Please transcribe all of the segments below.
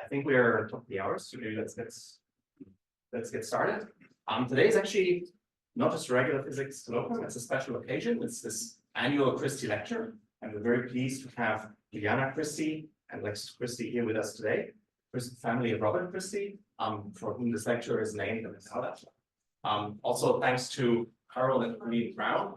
I think we're top of the hour, so maybe let's get started. Today is actually not just regular physics colloquium, it's a special occasion. It's this annual Christy Lecture, and we're very pleased to have Juliana Christy and Lex Christy here with us today. First, the family of Robert Christy, for whom this lecture is named, and how that. Also, thanks to Carol and Lee Brown.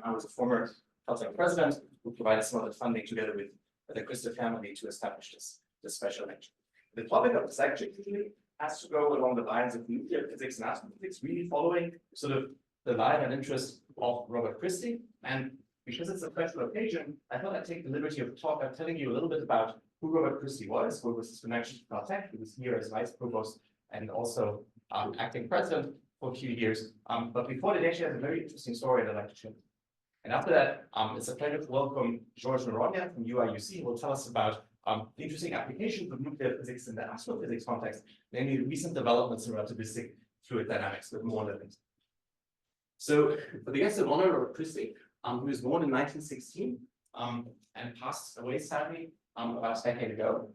I was a former Caltech president who provided some of the funding together with the Christy family to establish this special lecture. The topic of this lecture usually has to go along the lines of nuclear physics and astrophysics, really following sort of the line and interest of Robert Christy. And because it's a special occasion, I thought I'd take the liberty of the talk by telling you a little bit about who Robert Christy was, what was his connection to Caltech. He was here as vice provost and also acting president for a few years. But before that, actually has a very interesting story that I'd like to share. And after that, it's a pleasure to welcome Jorge Noronha from UIUC, who will tell us about the interesting applications of nuclear physics in the astrophysics context, namely recent developments in relativistic fluid dynamics, with more on that. So, for the guest of honor, Robert Christy, who was born in 1916 and passed away sadly about a decade ago.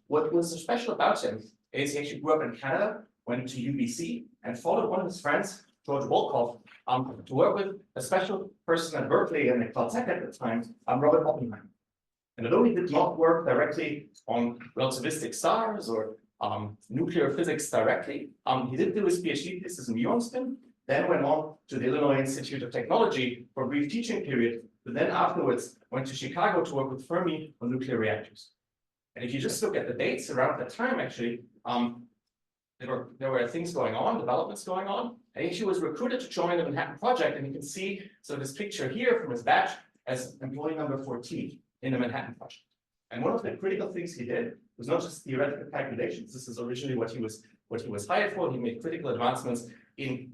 What was so special about him is he actually grew up in Canada, went to UBC, and followed one of his friends, George Wolkoff, to work with a special person at Berkeley and at Caltech at the time, Robert Oppenheimer. And although he did not work directly on relativistic stars or nuclear physics directly, he did do his PhD thesis in muon spin, then went on to the Illinois Institute of Technology for a brief teaching period, but then afterwards went to Chicago to work with Fermi on nuclear reactors. And if you just look at the dates around that time, actually, there were things going on, developments going on, and he actually was recruited to join the Manhattan Project, and you can see this picture here from his badge as employee number 14 in the Manhattan Project. And one of the critical things he did was not just theoretical calculations. This is originally what he was hired for. He made critical advancements in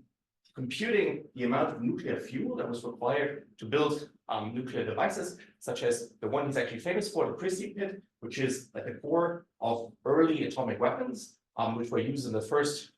computing the amount of nuclear fuel that was required to build nuclear devices, such as the one he's actually famous for, the Christy pit, which is like the core of early atomic weapons, which were used in the first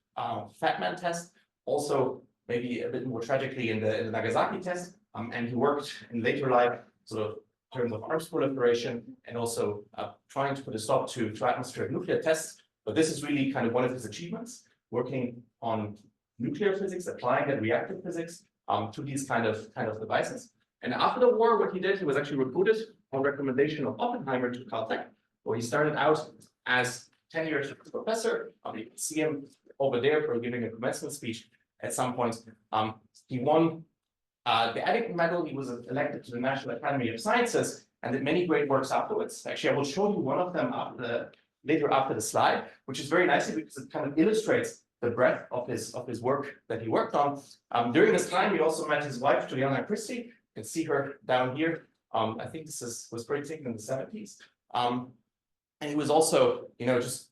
Fat Man test, also maybe a bit more tragically in the Nagasaki test, and he worked in later life sort of in terms of arms proliferation and also trying to put a stop to atmospheric nuclear tests. But this is really kind of one of his achievements, working on nuclear physics, applying that reactive physics to these kind of devices. And after the war, what he did, he was actually recruited on recommendation of Oppenheimer to Caltech, where he started out as tenured professor. You can see him over there for giving a commencement speech at some point. He won the Eddington Medal. He was elected to the National Academy of Sciences and did many great works afterwards. Actually, I will show you one of them later after the slide, which is very nicely because it kind of illustrates the breadth of his work that he worked on. During this time, he also met his wife, Juliana Christy. You can see her down here. I think this was pretty taken in the 70s. And he was also, just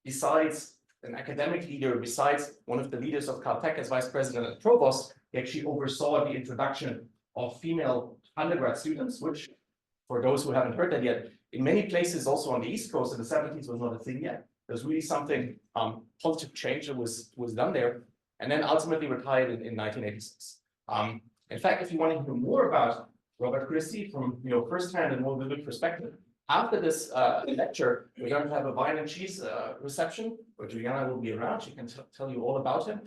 besides an academic leader, besides one of the leaders of Caltech as vice president and provost, he actually oversaw the introduction of female undergrad students, which, for those who haven't heard that yet, in many places also on the East Coast in the 70s was not a thing yet. There's really something positive change that was done there, and then ultimately retired in 1986. In fact, if you want to hear more about Robert Christy from firsthand and more vivid perspective, after this lecture, we're going to have a wine and cheese reception where Juliana will be around. She can tell you all about him.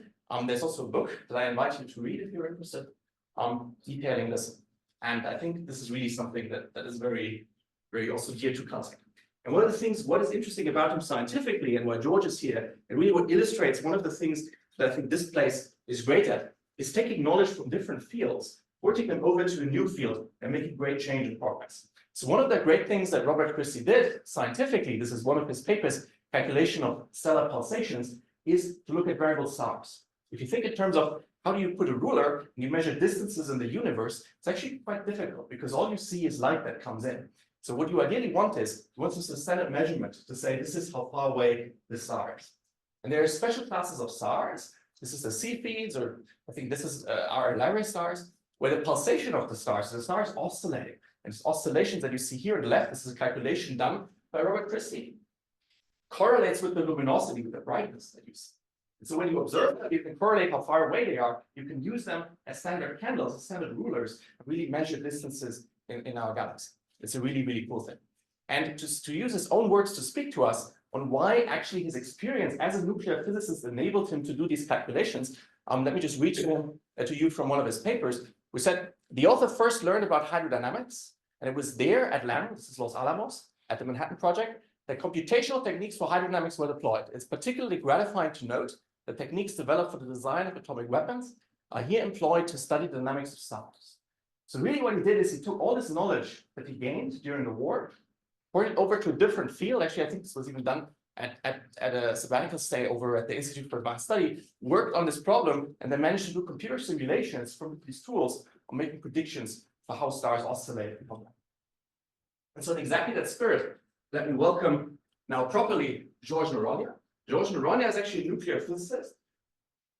There's also a book that I invite you to read if you're interested, detailing this. And I think this is really something that is very, very also dear to Caltech. And one of the things, what is interesting about him scientifically and why George is here, and really what illustrates one of the things that I think this place is great at, is taking knowledge from different fields, porting them over to a new field and making great change and progress. So one of the great things that Robert Christy did scientifically, this is one of his papers, calculation of stellar pulsations, is to look at variable stars. If you think in terms of how do you put a ruler and you measure distances in the universe, it's actually quite difficult because all you see is light that comes in. So what you ideally want is, you want just a standard measurement to say this is how far away the star is. And there are special classes of stars. This is the Cepheids, or I think this is our Lyrae stars, where the pulsation of the star is oscillating. And this oscillations that you see here on the left, this is a calculation done by Robert Christy, correlates with the luminosity, with the brightness that you see. And so when you observe that, you can correlate how far away they are. You can use them as standard candles, as standard rulers, and really measure distances in our galaxy. It's a really, really cool thing. And just to use his own words to speak to us on why actually his experience as a nuclear physicist enabled him to do these calculations. Let me just read to you from one of his papers. We said the author first learned about hydrodynamics, and it was there at LAM, this is Los Alamos, at the Manhattan Project, that computational techniques for hydrodynamics were deployed. It's particularly gratifying to note that techniques developed for the design of atomic weapons are here employed to study the dynamics of stars. So really what he did is he took all this knowledge that he gained during the war, poured it over to a different field. Actually, I think this was even done at a sabbatical stay over at the Institute for Advanced Study, worked on this problem, and then managed to do computer simulations from these tools on making predictions for how stars oscillate. And so in exactly that spirit, let me welcome now properly Jorge Noronha. Jorge Noronha is actually a nuclear physicist,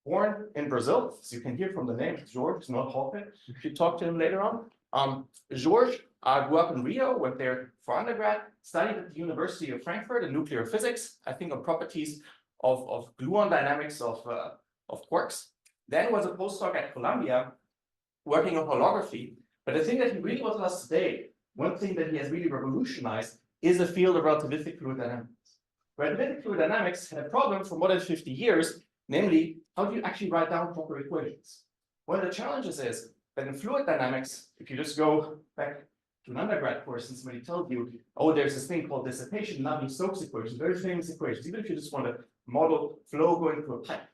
born in Brazil. As you can hear from the name, Jorge, it's not Jorge. If you talk to him later on. Jorge grew up in Rio, went there for undergrad, studied at the University of Frankfurt in nuclear physics, I think on properties of gluon dynamics of quarks. Then was a postdoc at Columbia, working on holography. But the thing that he really was us today, one thing that he has really revolutionized is the field of relativistic fluid dynamics. Relativistic fluid dynamics had a problem for more than 50 years, namely, how do you actually write down proper equations? One of the challenges is that in fluid dynamics, if you just go back to an undergrad course, and somebody tells you, oh, there's this thing called dissipation, Navier-Stokes equations, very famous equations, even if you just want to model flow going through a pipe,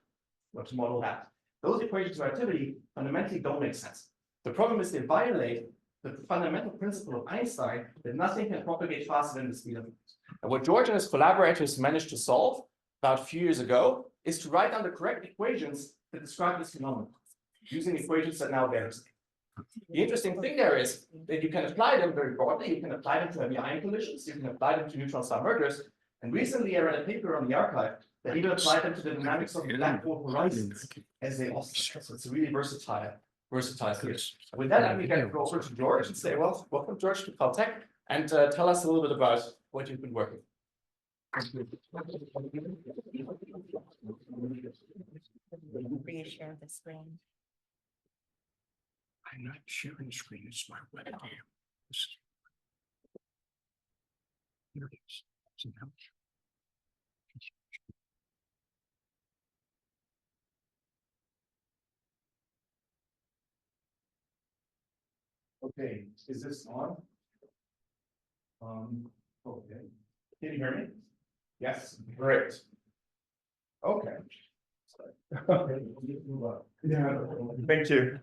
want to model that. Those equations of relativity fundamentally don't make sense. The problem is they violate the fundamental principle of Einstein that nothing can propagate faster than the speed of light. And what George and his collaborators managed to solve about a few years ago is to write down the correct equations that describe this phenomenon, using equations that now bear. The interesting thing there is that you can apply them very broadly. You can apply them to heavy ion collisions. You can apply them to neutron-star mergers. And recently, I read a paper on the archive that even applied them to the dynamics of the black hole horizons as they oscillate. So it's a really versatile field. With that, let me get it over to George and say, well, welcome, George, to Caltech, and tell us a little bit about what you've been working on. Will you share the screen? I'm not sharing the screen, it's my webcam. Here it is. See now? Okay, is this on? Okay. Can you hear me? Yes, great. Okay. Yeah, thank you.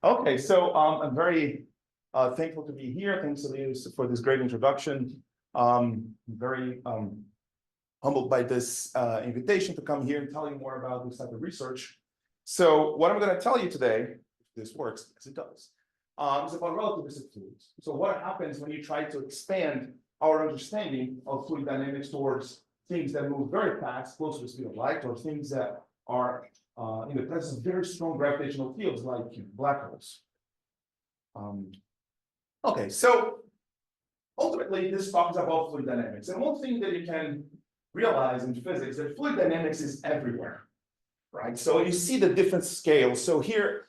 Okay, so I'm very thankful to be here. Thanks, Elias, for this great introduction. Very humbled by this invitation to come here and tell you more about this type of research. So what I'm going to tell you today, if this works, as it does, is about relativistic fluids. So what happens when you try to expand our understanding of fluid dynamics towards things that move very fast, close to the speed of light, or things that are in the presence of very strong gravitational fields like black holes. Okay, so ultimately this talks about fluid dynamics. And one thing that you can realize in physics is that fluid dynamics is everywhere, right? So you see the different scales. So here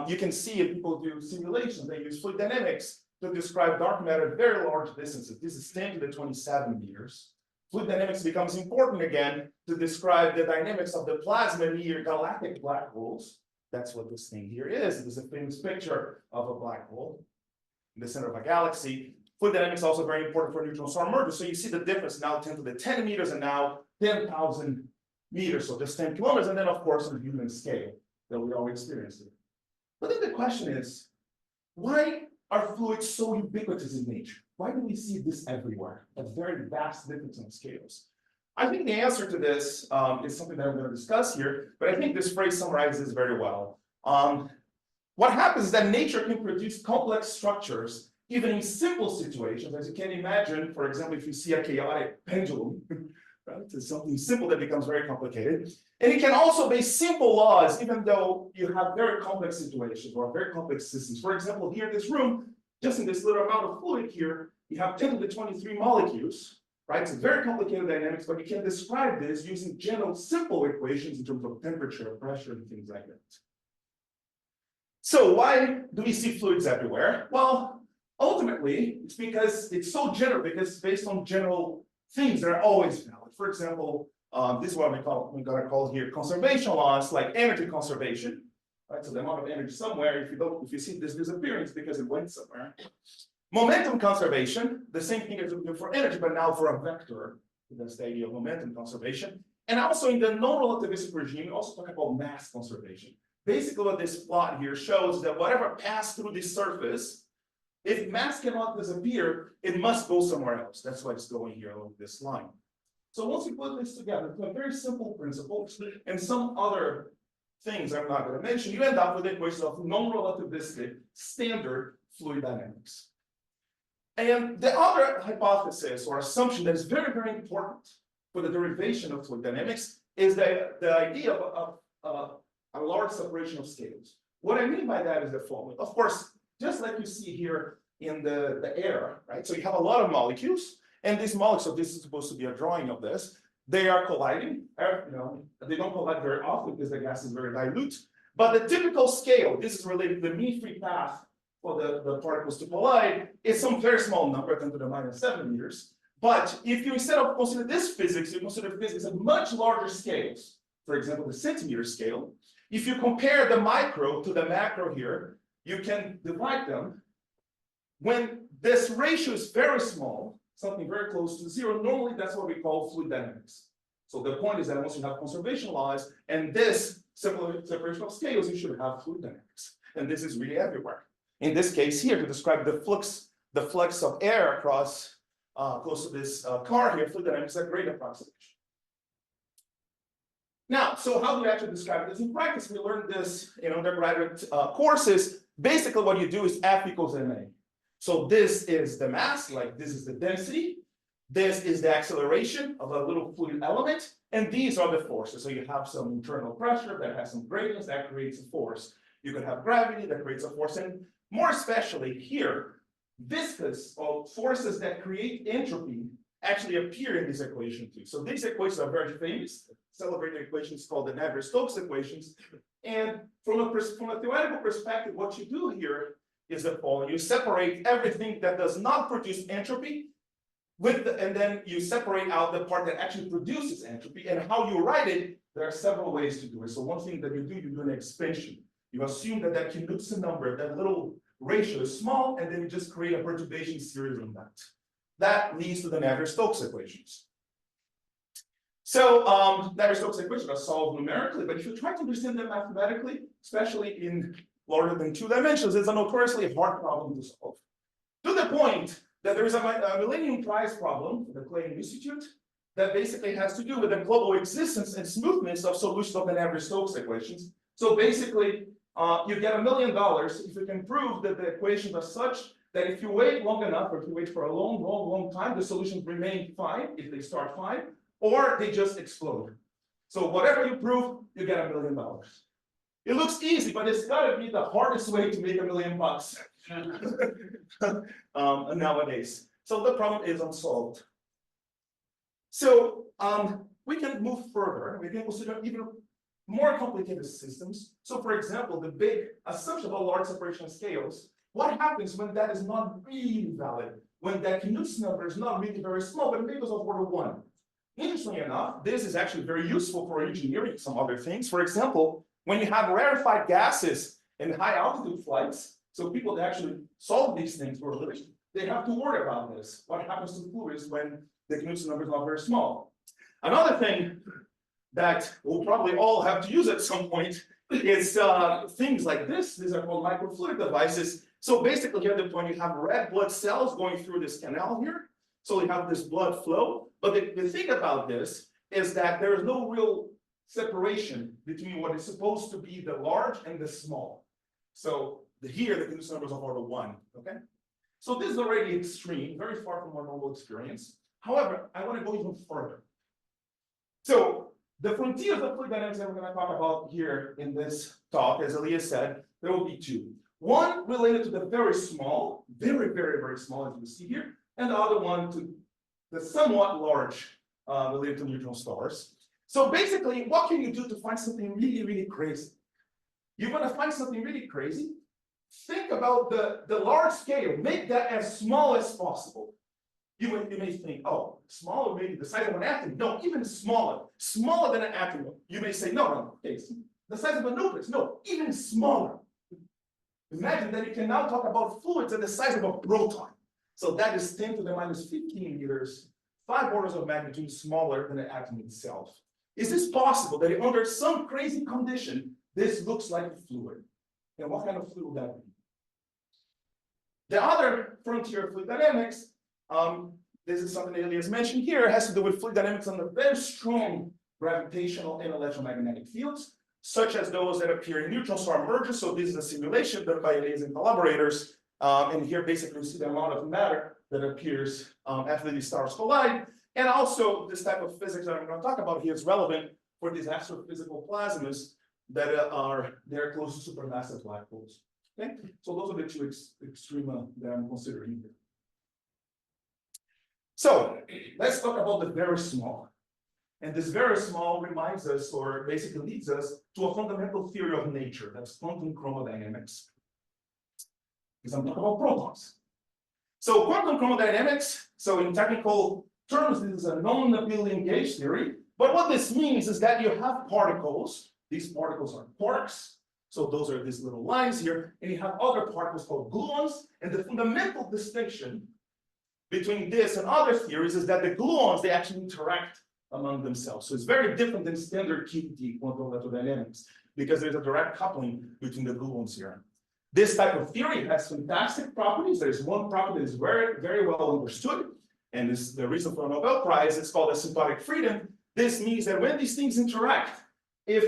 you can see if people do simulations, they use fluid dynamics to describe dark matter at very large distances. This is 10 to the 27 meters. Fluid dynamics becomes important again to describe the dynamics of the plasma near galactic black holes. That's what this thing here is. It is a famous picture of a black hole in the center of a galaxy. Fluid dynamics is also very important for neutron-star mergers. So you see the difference now 10 to the 10 meters and now 10,000 meters. So just 10 kilometers. And then, of course, on the human scale that we all experience it. But then the question is, why are fluids so ubiquitous in nature? Why do we see this everywhere at very vast difference in scales? I think the answer to this is something that I'm going to discuss here, but I think this phrase summarizes very well. What happens is that nature can produce complex structures even in simple situations, as you can imagine. For example, if you see a chaotic pendulum, right? It's something simple that becomes very complicated. And it can also be simple laws, even though you have very complex situations or very complex systems. For example, here in this room, just in this little amount of fluid here, you have 10 to the 23 molecules, right? It's very complicated dynamics, but you can describe this using general simple equations in terms of temperature, pressure, and things like that. So why do we see fluids everywhere? Well, ultimately, it's because it's so general, because it's based on general things that are always valid. For example, this is what we're gonna call here conservation laws, like energy conservation. Right, so the amount of energy somewhere, if you see this disappearing, it's because it went somewhere. Momentum conservation, the same thing as we do for energy, but now for a vector. That's the idea of momentum conservation. And also in the non-relativistic regime, we also talk about mass conservation. Basically, what this plot here shows that whatever passed through this surface, if mass cannot disappear, it must go somewhere else. That's why it's going here along this line. So once you put this together, it's a very simple principle, and some other things I'm not going to mention, you end up with the equation of non-relativistic standard fluid dynamics. And the other hypothesis or assumption that is very, very important for the derivation of fluid dynamics is the idea of a large separation of scales. What I mean by that is the following. Of course, just like you see here in the air, right? So you have a lot of molecules, and these molecules, so this is supposed to be a drawing of this, they are colliding. They don't collide very often because the gas is very dilute. But the typical scale, this is related to the mean free path for the particles to collide, is some very small number, 10 to the -7 meters. But if you, instead of consider this physics, you consider physics at much larger scales, for example, the centimeter scale, if you compare the micro to the macro here, you can divide them. When this ratio is very small, something very close to zero, normally that's what we call fluid dynamics. So the point is that once you have conservation laws and this separation of scales, you should have fluid dynamics. And this is really everywhere. In this case here, to describe the flux of air across close to this car here, fluid dynamics is a great approximation. Now, so how do we actually describe this in practice? We learned this in undergraduate courses. Basically, what you do is F equals ma. So this is the mass, like this is the density. This is the acceleration of a little fluid element. And these are the forces. So you have some internal pressure that has some gradients that creates a force. You could have gravity that creates a force. And more especially here, viscous or forces that create entropy actually appear in this equation too. So these equations are very famous. Celebrated equations called the Navier-Stokes equations. And from a theoretical perspective, what you do here is the following. You separate everything that does not produce entropy and then you separate out the part that actually produces entropy. And how you write it, there are several ways to do it. So one thing that you do an expansion. You assume that Knudsen number, that little ratio is small, and then you just create a perturbation series on that. That leads to the Navier-Stokes equations. So Navier-Stokes equations are solved numerically, but if you try to understand them mathematically, especially in larger than 2 dimensions, it's a notoriously hard problem to solve. To the point that there is a Millennium Prize problem for the Clayton Institute that basically has to do with the global existence and smoothness of solutions of the Navier-Stokes equations. So basically, you get $1 million if you can prove that the equations are such that if you wait long enough, or if you wait for a long time, the solutions remain fine if they start fine, or they just explode. So whatever you prove, you get $1 million. It looks easy, but it's got to be the hardest way to make $1 million nowadays. So the problem is unsolved. So we can move further. We can consider even more complicated systems. So for example, the big assumption about large separation scales, what happens when that is not really valid? When that Knudsen number is not really very small, but maybe it's of order 1. Interestingly enough, this is actually very useful for engineering some other things. For example, when you have rarefied gases in high altitude flights, so people that actually solve these things for a living, they have to worry about this. What happens to fluids when the Knudsen number is not very small? Another thing that we'll probably all have to use at some point is things like this. These are called microfluidic devices. So basically here, when you have red blood cells going through this canal here, so you have this blood flow. But the thing about this is that there is no real separation between what is supposed to be the large and the small. So here, the Knudsen numbers are order 1, okay? So this is already extreme, very far from our normal experience. However, I want to go even further. So the frontiers of fluid dynamics that we're going to talk about here in this talk, as Elias said, there will be 2. One related to the very small, very, very, very small, as you see here, and the other one to the somewhat large related to neutron stars. So basically, what can you do to find something really, really crazy? You're going to find something really crazy. Think about the large scale. Make that as small as possible. you may think, oh, smaller, maybe the size of an atom. No, even smaller than an atom. You may say, no, okay, the size of a nucleus. No, even smaller. Imagine that you can now talk about fluids at the size of a proton. So that is 10 to the minus 15 meters, 5 orders of magnitude smaller than the atom itself. Is this possible that under some crazy condition, this looks like a fluid? And what kind of fluid would that be? The other frontier of fluid dynamics, this is something that Elias mentioned here, has to do with fluid dynamics under very strong gravitational and electromagnetic fields, such as those that appear in neutron star mergers. So this is a simulation done by Elias and collaborators. And here basically we see the amount of matter that appears after these stars collide. And also this type of physics that I'm going to talk about here is relevant for these astrophysical plasmas that are close to supermassive black holes. Okay, so those are the two extrema that I'm considering here. So let's talk about the very small. And this very small reminds us, or basically leads us to a fundamental theory of nature, that's quantum chromodynamics. Because I'm talking about protons. So quantum chromodynamics, so in technical terms, this is a non-abelian gauge theory. But what this means is that you have particles. These particles are quarks. So those are these little lines here. And you have other particles called gluons. And the fundamental distinction between this and other theories is that the gluons, they actually interact among themselves. So it's very different than standard QED, quantum electrodynamics, because there's a direct coupling between the gluons here. This type of theory has fantastic properties. There's one property that is very, very well understood. And this is the reason for a Nobel Prize. It's called asymptotic freedom. This means that when these things interact, if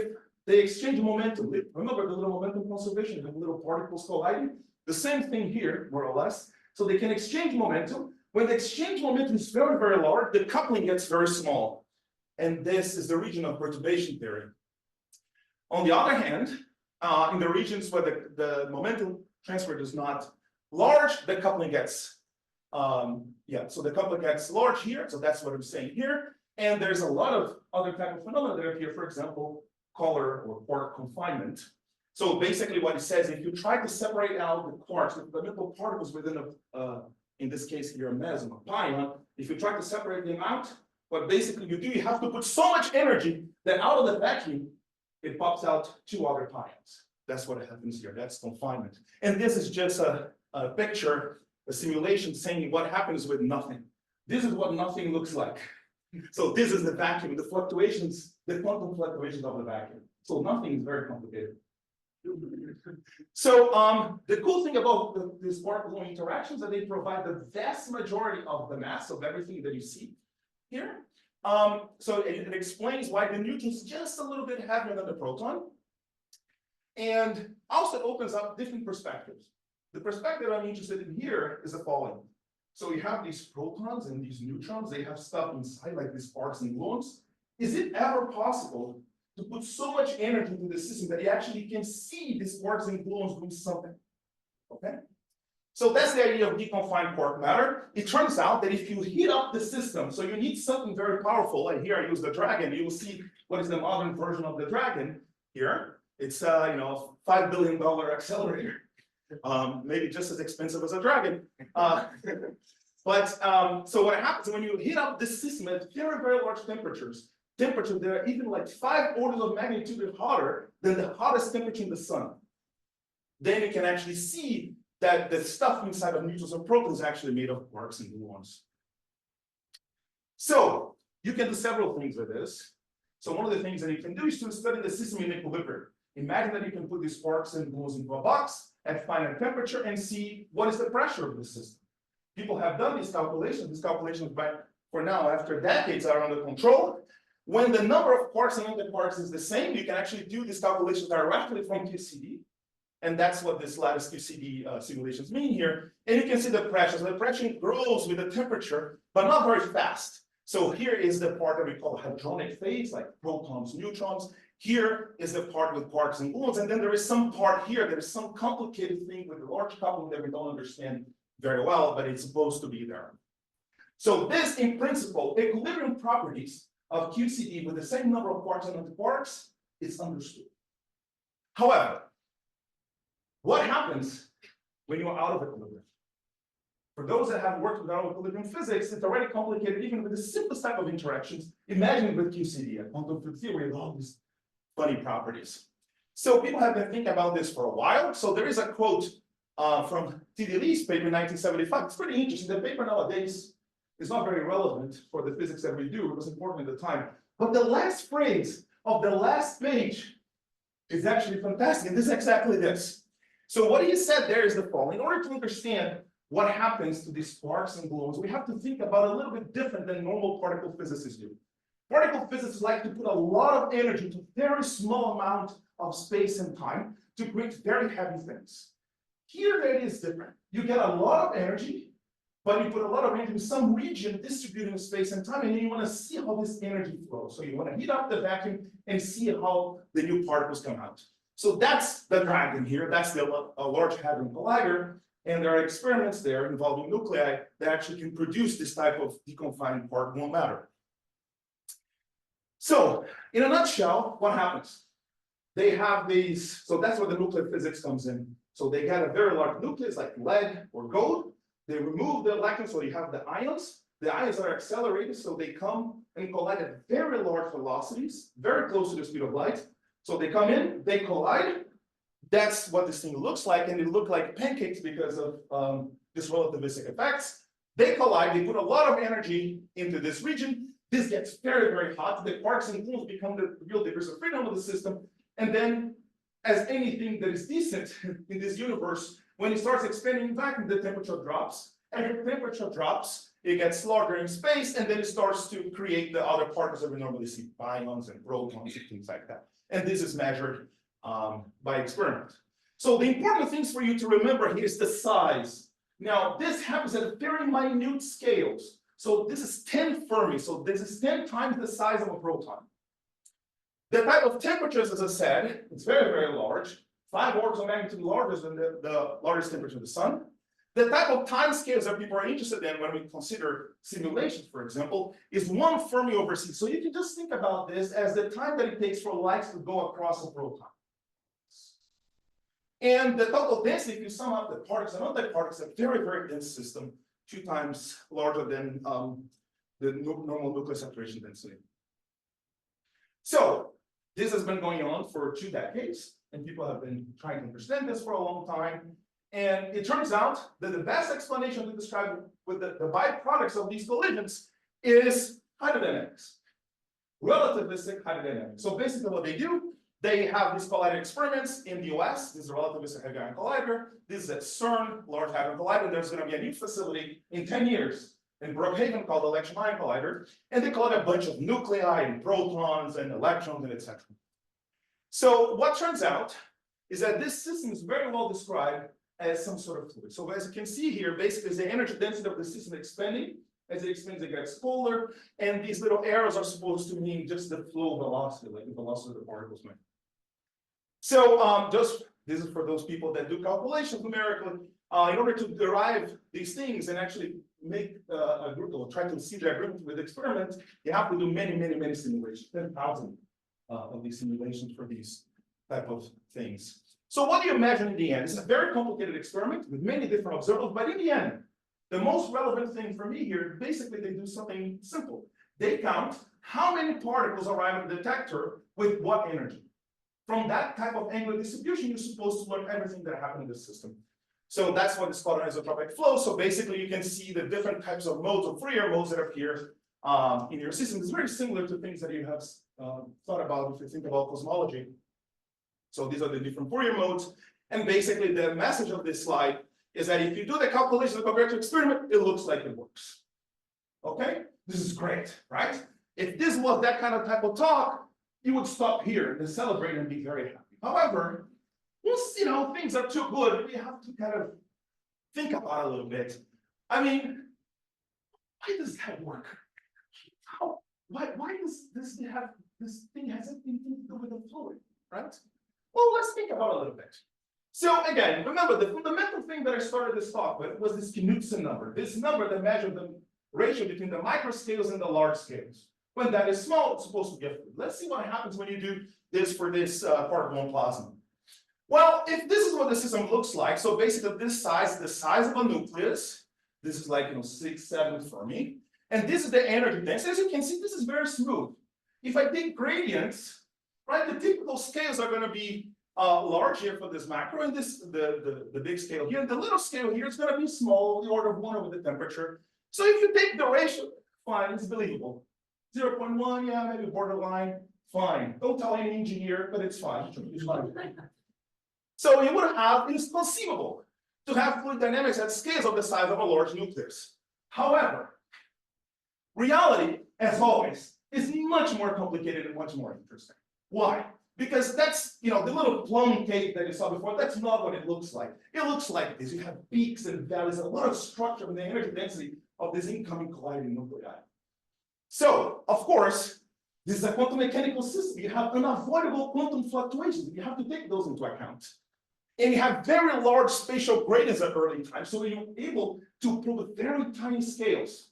they exchange momentum, remember the little momentum conservation, the little particles colliding? The same thing here, more or less. So they can exchange momentum. When the exchange momentum is very, very large, the coupling gets very small. And this is the region of perturbation theory. On the other hand, in the regions where the momentum transfer is not large, the coupling gets, so the coupling gets large here. So that's what I'm saying here. And there's a lot of other type of phenomena that appear, for example, color or quark confinement. So basically what it says, if you try to separate out the quarks, the fundamental particles within in this case here, a meson, a pion, if you try to separate them out, what basically you do, you have to put so much energy that out of the vacuum, it pops out 2 other pions. That's what happens here. That's confinement. And this is just a picture, a simulation saying what happens with nothing. This is what nothing looks like. So this is the vacuum, the fluctuations, the quantum fluctuations of the vacuum. So nothing is very complicated. So the cool thing about these quark-gluon interactions is that they provide the vast majority of the mass of everything that you see here. So it explains why the neutron is just a little bit heavier than the proton. And also it opens up different perspectives. The perspective I'm interested in here is the following. So you have these protons and these neutrons, they have stuff inside like these quarks and gluons. Is it ever possible to put so much energy into the system that you actually can see these quarks and gluons doing something? Okay? So that's the idea of deconfined quark matter. It turns out that if you heat up the system, so you need something very powerful, and here I use the Dragon, you will see what is the modern version of the Dragon here. It's $5 billion accelerator. Maybe just as expensive as a Dragon. So what happens when you heat up this system at very, very large temperatures that are even like 5 orders of magnitude hotter than the hottest temperature in the sun, then you can actually see that the stuff inside of neutrons and protons is actually made of quarks and gluons. So you can do several things with this. So one of the things that you can do is to study the system in equilibrium. Imagine that you can put these quarks and gluons into a box at finite temperature and see what is the pressure of the system. People have done these calculations. For now, after decades, are under control. When the number of quarks and antiquarks is the same, you can actually do these calculations directly from QCD. And that's what this lattice QCD simulations mean here. And you can see the pressure. So the pressure grows with the temperature, but not very fast. So here is the part that we call hadronic phase, like protons, neutrons. Here is the part with quarks and gluons. And then there is some part here that is some complicated thing with a large coupling that we don't understand very well, but it's supposed to be there. So this, in principle, equilibrium properties of QCD with the same number of quarks and antiquarks is understood. However, what happens when you are out of equilibrium? For those that have worked with equilibrium physics, it's already complicated even with the simplest type of interactions. Imagine with QCD, quantum field theory, with all these funny properties. So people have been thinking about this for a while. So there is a quote from T.D. Lee's paper in 1975. It's pretty interesting. The paper nowadays is not very relevant for the physics that we do. It was important at the time. But the last phrase of the last page is actually fantastic. And this is exactly this. So what he said there is the following. In order to understand what happens to these quarks and gluons, we have to think about it a little bit different than normal particle physicists do. Particle physicists like to put a lot of energy to a very small amount of space and time to create very heavy things. Here it is different. You get a lot of energy, but you put a lot of energy in some region distributed in space and time, and then you want to see how this energy flows. So you want to heat up the vacuum and see how the new particles come out. So that's the dragon here. That's the Large Hadron Collider. And there are experiments there involving nuclei that actually can produce this type of deconfined particle matter. So, in a nutshell, what happens? They have these, so that's where the nuclear physics comes in. So they get a very large nucleus like lead or gold. They remove the electrons, so you have the ions. The ions are accelerated, so they come and collide at very large velocities, very close to the speed of light. So they come in, they collide. That's what this thing looks like, and it look like pancakes because of this relativistic effects. They collide, they put a lot of energy into this region. This gets very, very hot. The quarks and gluons become the real degrees of freedom of the system. And then, as anything that is decent in this universe, when it starts expanding in vacuum, the temperature drops. And if the temperature drops, it gets larger in space, and then it starts to create the other particles that we normally see, ions and protons and things like that. And this is measured by experiment. So the important things for you to remember here is the size. Now, this happens at very minute scales. So this is 10 Fermi. So this is 10 times the size of a proton. The type of temperatures, as I said, it's very, very large. 5 orders of magnitude larger than the largest temperature of the sun. The type of time scales that people are interested in when we consider simulations, for example, is 1 Fermi over c. So you can just think about this as the time that it takes for light to go across a proton. And the total density, if you sum up the particles and antiparticles, a very, very dense system, 2 times larger than the normal nuclear saturation density. So this has been going on for 2 decades, and people have been trying to understand this for a long time. And it turns out that the best explanation to describe with the byproducts of these collisions is hydrodynamics, relativistic hydrodynamics. So basically what they do, they have these collider experiments in the US. This is a Relativistic Heavy Ion Collider. This is at CERN, Large Hadron Collider. There's going to be a new facility in 10 years in Brookhaven called the Electron-Ion Collider. And they collide a bunch of nuclei and protons and electrons and etc. So what turns out is that this system is very well described as some sort of fluid. So as you can see here, basically the energy density of the system expanding. As it expands, it gets polar. And these little arrows are supposed to mean just the flow velocity, like the velocity of the particles move. So this is for those people that do calculations numerically. In order to derive these things and actually make a group or try to see the agreement with experiments, you have to do many, many, many simulations, 10,000 of these simulations for these type of things. So what do you imagine in the end? It's a very complicated experiment with many different observables, but in the end, the most relevant thing for me here, basically they do something simple. They count how many particles arrive at the detector with what energy. From that type of angular distribution, you're supposed to learn everything that happened in the system. So that's what is called an isotropic flow. So basically you can see the different types of modes or Fourier modes that appear in your system. It's very similar to things that you have thought about if you think about cosmology. So these are the different Fourier modes. And basically the message of this slide is that if you do the calculation compared to experiment, it looks like it works. Okay? This is great, right? If this was that kind of type of talk, you would stop here and celebrate and be very happy. However, once things are too good, we have to kind of think about it a little bit. I mean, why does that work? Why does this thing have anything to do with the fluid, right? Well, let's think about it a little bit. So again, remember the fundamental thing that I started this talk with was this Knudsen number, this number that measured the ratio between the microscales and the large scales. When that is small, it's supposed to be a fluid. Let's see what happens when you do this for this particle and plasma. Well, if this is what the system looks like, so basically this size, the size of a nucleus, This is like 6, 7 Fermi. And this is the energy density. As you can see, this is very smooth. If I take gradients, right, the typical scales are going to be large here for this macro, and this the big scale here. And the little scale here is going to be small, the order of 1 over the temperature. So if you take the ratio, fine, it's believable. 0.1, yeah, maybe borderline, fine. Don't tell any engineer, but it's fine. It's fine. So you would have, it's conceivable to have fluid dynamics at scales of the size of a large nucleus. However, reality, as always, is much more complicated and much more interesting. Why? Because that's, the little plum cake that you saw before, that's not what it looks like. It looks like this. You have peaks and valleys, a lot of structure in the energy density of this incoming colliding nuclei. So, of course, this is a quantum mechanical system. You have unavoidable quantum fluctuations. You have to take those into account. And you have very large spatial gradients at early times, so you're able to prove at very tiny scales.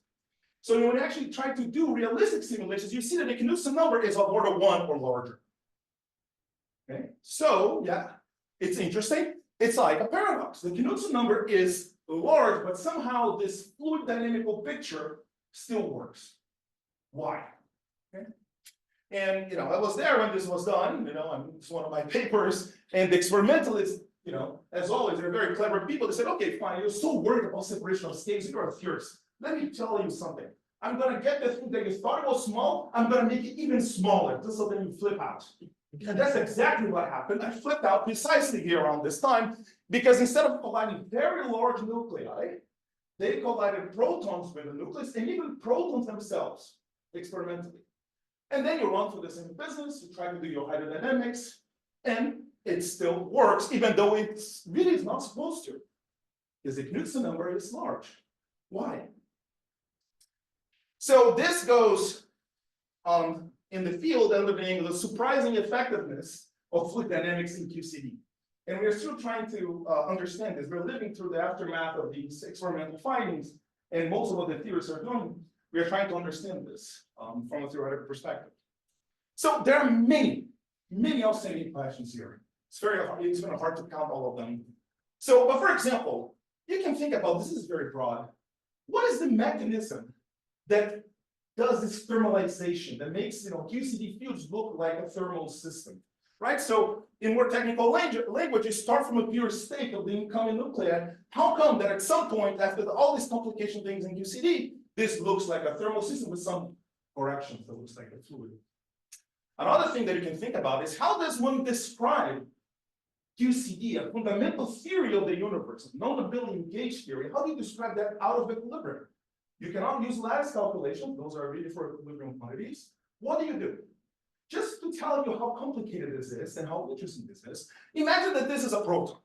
So when you actually try to do realistic simulations, you see that the Knudsen number is of order 1 or larger. Okay, so yeah, it's interesting. It's like a paradox. The Knudsen number is large, but somehow this fluid dynamical picture still works. Why? Okay. And I was there when this was done. It's one of my papers, and the experimentalists, as always, they're very clever people. They said, okay, fine, you're so worried about separation of scales, you're a theorist. Let me tell you something. I'm going to get the thing that you thought was small, I'm going to make it even smaller, just so then you flip out. And that's exactly what happened. I flipped out precisely here around this time, because instead of colliding very large nuclei, they collided protons with the nucleus and even protons themselves experimentally. And then you run through the same business, you try to do your hydrodynamics, and it still works, even though it's really is not supposed to, because the Knudsen number is large. Why? So this goes in the field under the name of the surprising effectiveness of fluid dynamics in QCD. And we are still trying to understand this. We're living through the aftermath of these experimental findings, and most of what the theorists are doing, we are trying to understand this from a theoretical perspective. So there are many outstanding questions here. It's very hard, it's kind of hard to count all of them. So, but for example, you can think about, this is very broad. What is the mechanism that does this thermalization, that makes QCD fields look like a thermal system, right? So in more technical language, you start from a pure state of the incoming nuclei. How come that at some point, after all these complication things in QCD, this looks like a thermal system with some corrections that looks like a fluid? Another thing that you can think about is, how does one describe QCD, a fundamental theory of the universe, non-abelian gauge theory? How do you describe that out of equilibrium? You cannot use lattice calculations. Those are really for equilibrium quantities. What do? Just to tell you how complicated this is and how interesting this is, imagine that this is a proton,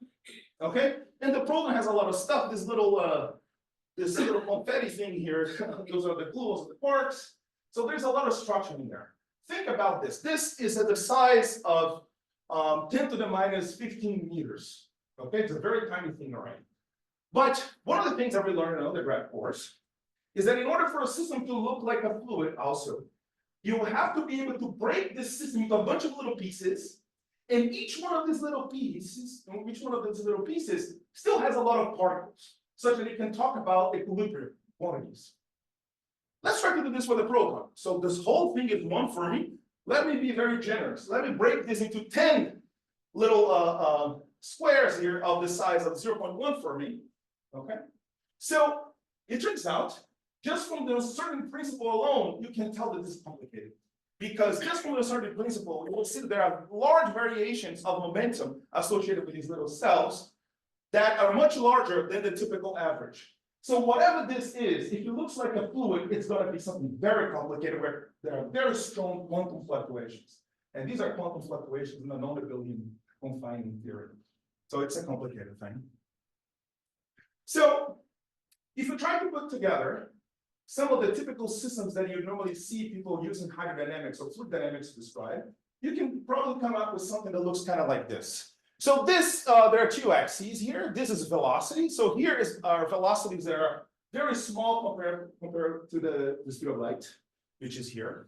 okay? And the proton has a lot of stuff, this little confetti thing here, those are the gluons, the quarks. So there's a lot of structure in there. Think about this. This is at the size of 10 to the minus 15 meters. Okay, it's a very tiny thing already. But one of the things that we learned in undergrad course is that in order for a system to look like a fluid also, you have to be able to break this system into a bunch of little pieces, and each one of these little pieces still has a lot of particles, such that you can talk about equilibrium quantities. Let's try to do this with a proton. So this whole thing is 1 Fermi. Let me be very generous. Let me break this into 10 little squares here of the size of 0.1 Fermi. Okay. So it turns out, just from the uncertainty principle alone, you can tell that this is complicated. Because just from the uncertainty principle, you will see that there are large variations of momentum associated with these little cells that are much larger than the typical average. So whatever this is, if it looks like a fluid, it's going to be something very complicated where there are very strong quantum fluctuations. And these are quantum fluctuations in the non-abelian confining theory. So it's a complicated thing. So if you try to put together some of the typical systems that you normally see people using hydrodynamics or fluid dynamics to describe, you can probably come up with something that looks kind of like this. So this, there are two axes here. This is velocity. So here is our velocities that are very small compared to the speed of light, which is here.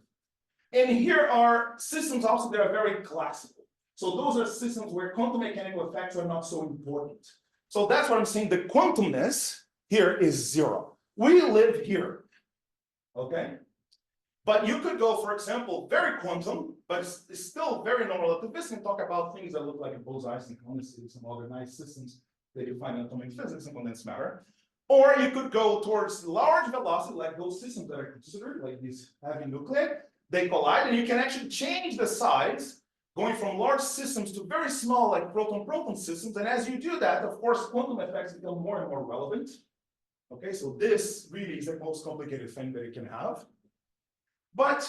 And here are systems also that are very classical. So those are systems where quantum mechanical effects are not so important. So that's what I'm saying. The quantumness here is 0. We live here, okay? But you could go, for example, very quantum, but it's still very non-relativistic, and talk about things that look like bosons and condensates and other nice systems that you find in atomic physics and condensed matter. Or you could go towards large velocity, like those systems that are considered, like these heavy nuclei. They collide, and you can actually change the size, going from large systems to very small, like proton-proton systems. And as you do that, of course, quantum effects become more and more relevant. Okay, so this really is the most complicated thing that you can have. But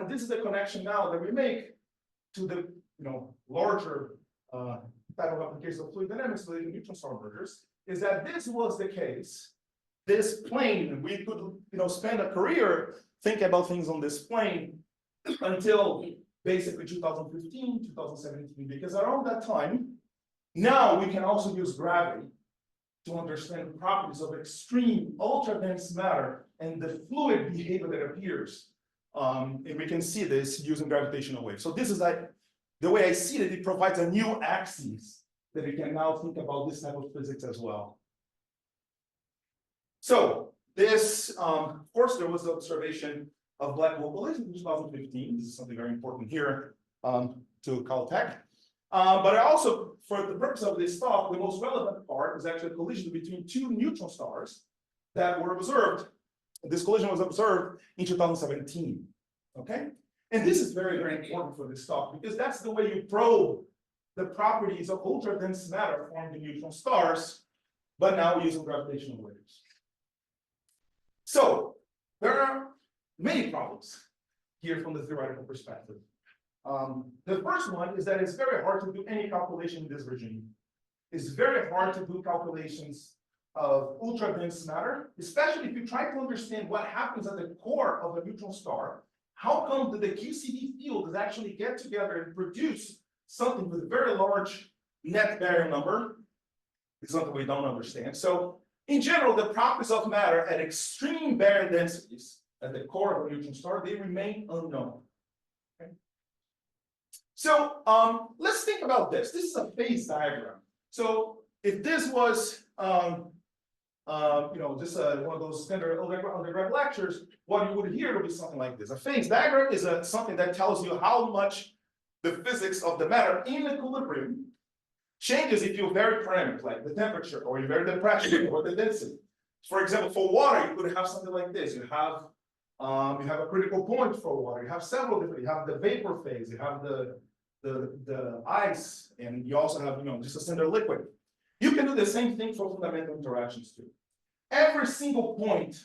this is the connection now that we make to the larger type of application of fluid dynamics related to neutron star mergers. Is that this was the case? This plane, we could spend a career thinking about things on this plane until basically 2015, 2017, because around that time, now we can also use gravity to understand the properties of extreme ultra-dense matter and the fluid behavior that appears. And we can see this using gravitational waves. So this is like the way I see it, it provides a new axis that we can now think about this type of physics as well. So this, of course, there was the observation of black hole collision in 2015. This is something very important here to Caltech. But also, for the purpose of this talk, the most relevant part is actually a collision between two neutron stars that were observed. This collision was observed in 2017. Okay? And this is very, very important for this talk, because that's the way you probe the properties of ultra-dense matter formed in neutron stars, but now using gravitational waves. So there are many problems here from the theoretical perspective. The first one is that it's very hard to do any calculation in this regime. It's very hard to do calculations of ultra-dense matter, especially if you try to understand what happens at the core of a neutron star. How come that the QCD fields actually get together and produce something with a very large net baryon number? It's something we don't understand. So in general, the properties of matter at extreme baryon densities at the core of a neutron star, they remain unknown. Okay? So let's think about this. This is a phase diagram. So if this was just one of those standard undergrad lectures, what you would hear would be something like this. A phase diagram is something that tells you how much the physics of the matter in equilibrium changes if you vary parameters like the temperature, or you vary the pressure, or the density. For example, for water, you could have something like this. You have a critical point for water. You have several different. You have the vapor phase. You have the ice, and you also have just a standard liquid. You can do the same thing for fundamental interactions too. Every single point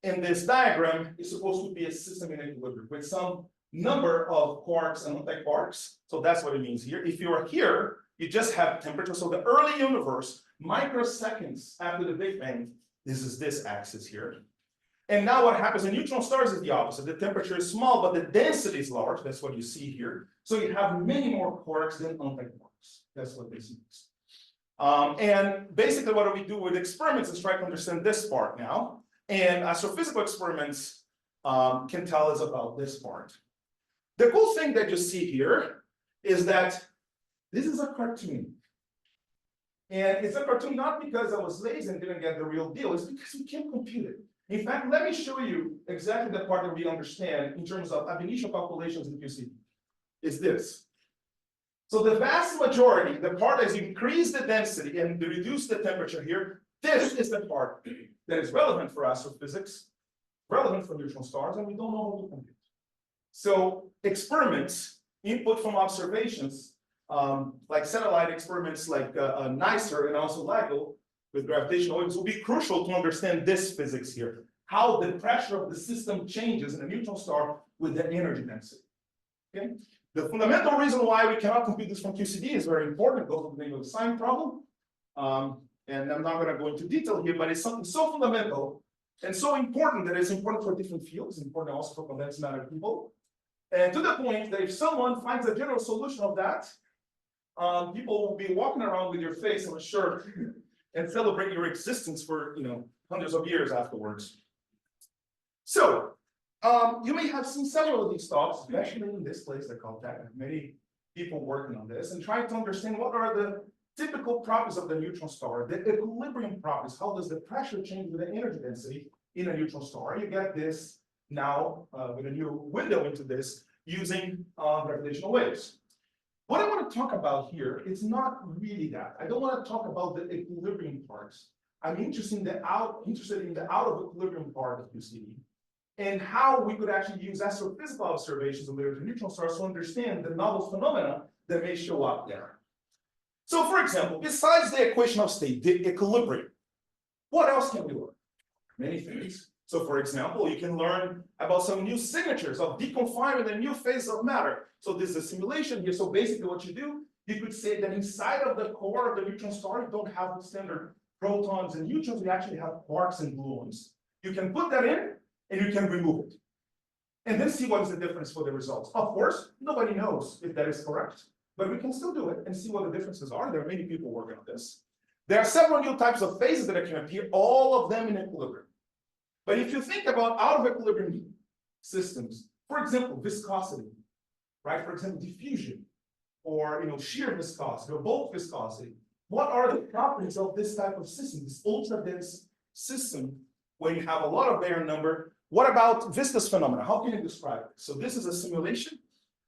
in this diagram is supposed to be a system in equilibrium with some number of quarks and anti-quarks. So that's what it means here. If you are here, you just have temperature. So the early universe, microseconds after the Big Bang, this is this axis here. And now what happens in neutron stars is the opposite. The temperature is small, but the density is large. That's what you see here. So you have many more quarks than anti-quarks. That's what this means. And basically what we do with experiments is try to understand this part now. And astrophysical experiments can tell us about this part. The cool thing that you see here is that this is a cartoon. And it's a cartoon not because I was lazy and didn't get the real deal, it's because we can't compute it. In fact, let me show you exactly the part that we understand in terms of ab initio calculations in QCD. Is this. So the vast majority, the part as you increase the density and reduce the temperature here, this is the part that is relevant for astrophysics, relevant for neutron stars, and we don't know how to compute. So experiments, input from observations, like satellite experiments like NICER and also LIGO with gravitational waves will be crucial to understand this physics here, how the pressure of the system changes in a neutron star with the energy density. Okay? The fundamental reason why we cannot compute this from QCD is very important. It goes to the name of the sign problem. And I'm not going to go into detail here, but it's something so fundamental and so important that it's important for different fields, important also for condensed matter people. And to the point that if someone finds a general solution of that, people will be walking around with your face on a shirt and celebrate your existence for hundreds of years afterwards. So you may have seen several of these talks, especially in this place, the Caltech, many people working on this and trying to understand what are the typical properties of the neutron star, the equilibrium properties, how does the pressure change with the energy density in a neutron star? You get this now with a new window into this using gravitational waves. What I want to talk about here is not really that. I don't want to talk about the equilibrium parts. I'm interested in the out of equilibrium part of QCD and how we could actually use astrophysical observations of the neutron stars to understand the novel phenomena that may show up there. So, for example, besides the equation of state, the equilibrium, what else can we learn? Many things. So, for example, you can learn about some new signatures of deconfinement and new phases of matter. So this is a simulation here. So basically what you do, you could say that inside of the core of the neutron star, you don't have the standard protons and neutrons, you actually have quarks and gluons. You can put that in and you can remove it. And then see what is the difference for the results. Of course, nobody knows if that is correct, but we can still do it and see what the differences are. There are many people working on this. There are several new types of phases that can appear, all of them in equilibrium. But if you think about out of equilibrium systems, for example, viscosity, right? For example, diffusion, or shear viscosity, or bulk viscosity. What are the properties of this type of system, this ultra-dense system, where you have a lot of baryon number? What about viscous phenomena? How can you describe it? So this is a simulation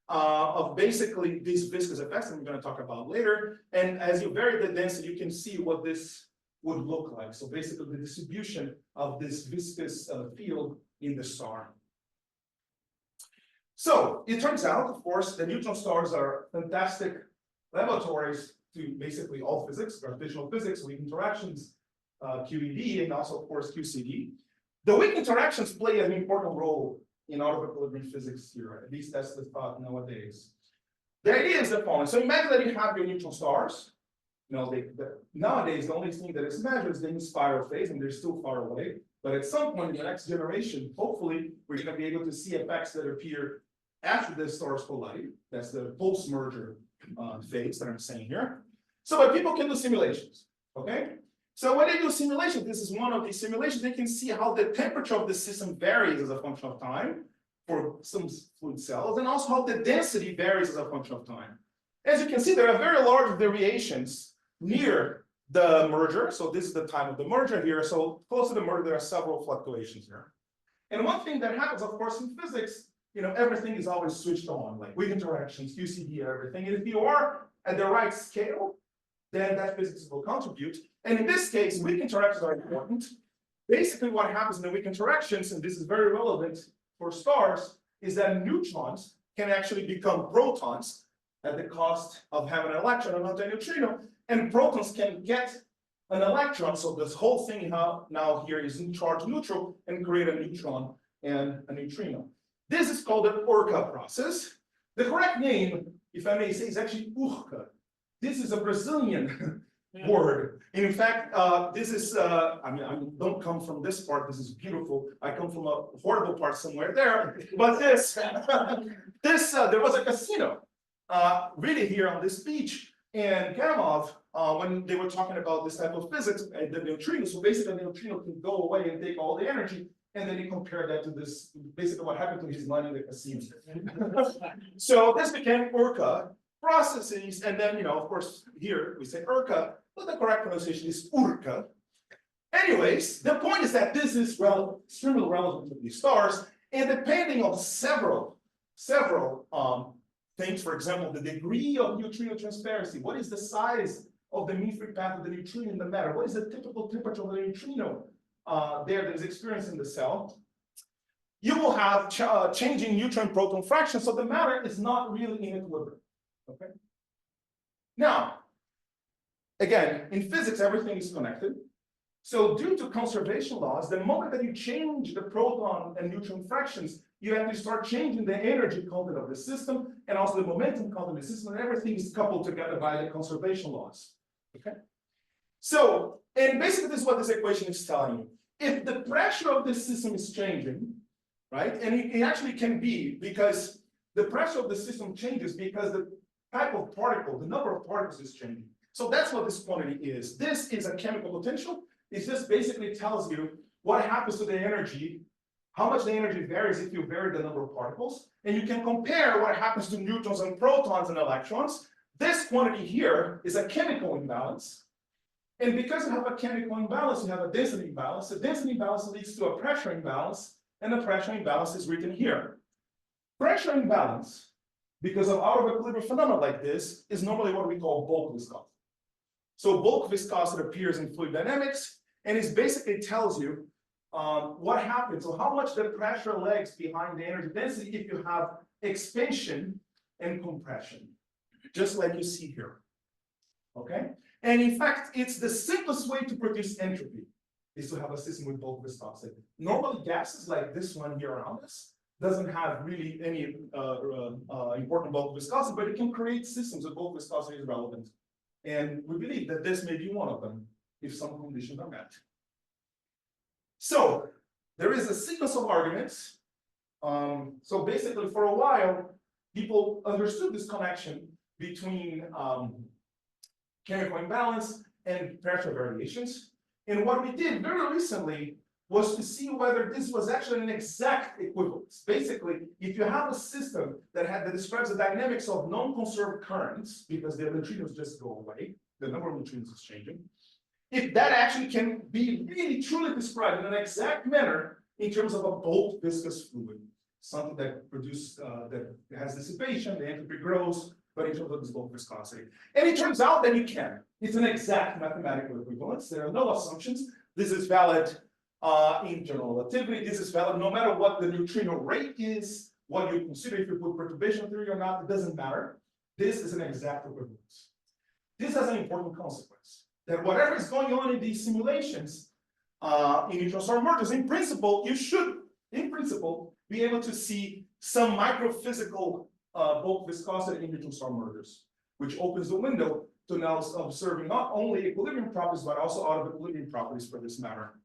of basically these viscous effects that we're going to talk about later. And as you vary the density, you can see what this would look like. So basically the distribution of this viscous field in the star. So it turns out, of course, the neutron stars are fantastic laboratories to basically all physics, gravitational physics, weak interactions, QED, and also, of course, QCD. The weak interactions play an important role in out of equilibrium physics here. At least that's the thought nowadays. The idea is the following. So imagine that you have your neutron stars. Nowadays, the only thing that is measured is the in-spiral phase, and they're still far away. But at some point in the next generation, hopefully, we're going to be able to see effects that appear after the stars collide. That's the post-merger phase that I'm saying here. So but people can do simulations, okay? So when they do simulations, this is one of these simulations, they can see how the temperature of the system varies as a function of time for some fluid cells, and also how the density varies as a function of time. As you can see, there are very large variations near the merger. So this is the time of the merger here. So close to the merger, there are several fluctuations here. And one thing that happens, of course, in physics, everything is always switched on, like weak interactions, QCD, everything. And if you are at the right scale, then that physics will contribute. And in this case, weak interactions are important. Basically, what happens in the weak interactions, and this is very relevant for stars, is that neutrons can actually become protons at the cost of having an electron and not a neutrino. And protons can get an electron. So this whole thing now here is in charge neutral and create a neutron and a neutrino. This is called the ORCA process. The correct name, if I may say, is actually URCA. This is a Brazilian word. In fact, this is, I don't come from this part. This is beautiful. I come from a horrible part somewhere there. But there was a casino really here on this beach. And Gamow, when they were talking about this type of physics, the neutrino, so basically the neutrino can go away and take all the energy. And then he compared that to this, basically what happened to his money in the casino. So this became URCA processes. And then, of course, here we say URCA, but the correct pronunciation is URCA. Anyways, the point is that this is extremely relevant to these stars. And depending on several things, for example, the degree of neutrino transparency, what is the size of the mean free path of the neutrino in the matter? What is the typical temperature of the neutrino there that is experienced in the cell? You will have changing neutron-proton fraction, so the matter is not really in equilibrium. Okay. Now, again, in physics, everything is connected. So due to conservation laws, the moment that you change the proton and neutron fractions, you have to start changing the energy content of the system and also the momentum content of the system, and everything is coupled together by the conservation laws. Okay. So, and basically this is what this equation is telling you. If the pressure of this system is changing, right, and it actually can be because the pressure of the system changes because the type of particle, the number of particles is changing. So that's what this quantity is. This is a chemical potential. It just basically tells you what happens to the energy, how much the energy varies if you vary the number of particles. And you can compare what happens to neutrons and protons and electrons This quantity here is a chemical imbalance. And because you have a chemical imbalance, you have a density imbalance. The density imbalance leads to a pressure imbalance, and the pressure imbalance is written here. Pressure imbalance, because of out of equilibrium phenomena like this, is normally what we call bulk viscosity. So bulk viscosity appears in fluid dynamics, and it basically tells you what happens, or how much the pressure lags behind the energy density if you have expansion and compression, just like you see here. Okay? And in fact, it's the simplest way to produce entropy is to have a system with bulk viscosity. Normally, gases like this one here around us doesn't have really any important bulk viscosity, but it can create systems with bulk viscosity is relevant. And we believe that this may be one of them if some conditions are met. So there is a sequence of arguments. So basically, for a while, people understood this connection between chemical imbalance and pressure variations. And what we did very recently was to see whether this was actually an exact equivalence. Basically, if you have a system that describes the dynamics of non-conserved currents, because the neutrinos just go away, the number of neutrinos is changing, if that actually can be really truly described in an exact manner in terms of a bulk viscous fluid, something that produces that has dissipation, the entropy grows, but in terms of this bulk viscosity. And it turns out that you can. It's an exact mathematical equivalence. There are no assumptions. This is valid in general relativity. This is valid no matter what the neutrino rate is, what you consider, if you put perturbation theory or not, it doesn't matter. This is an exact equivalence. This has an important consequence, that whatever is going on in these simulations in neutron star mergers, in principle, you should, in principle, be able to see some microphysical bulk viscosity in neutron star mergers, which opens the window to now observing not only equilibrium properties, but also out of equilibrium properties for this matter.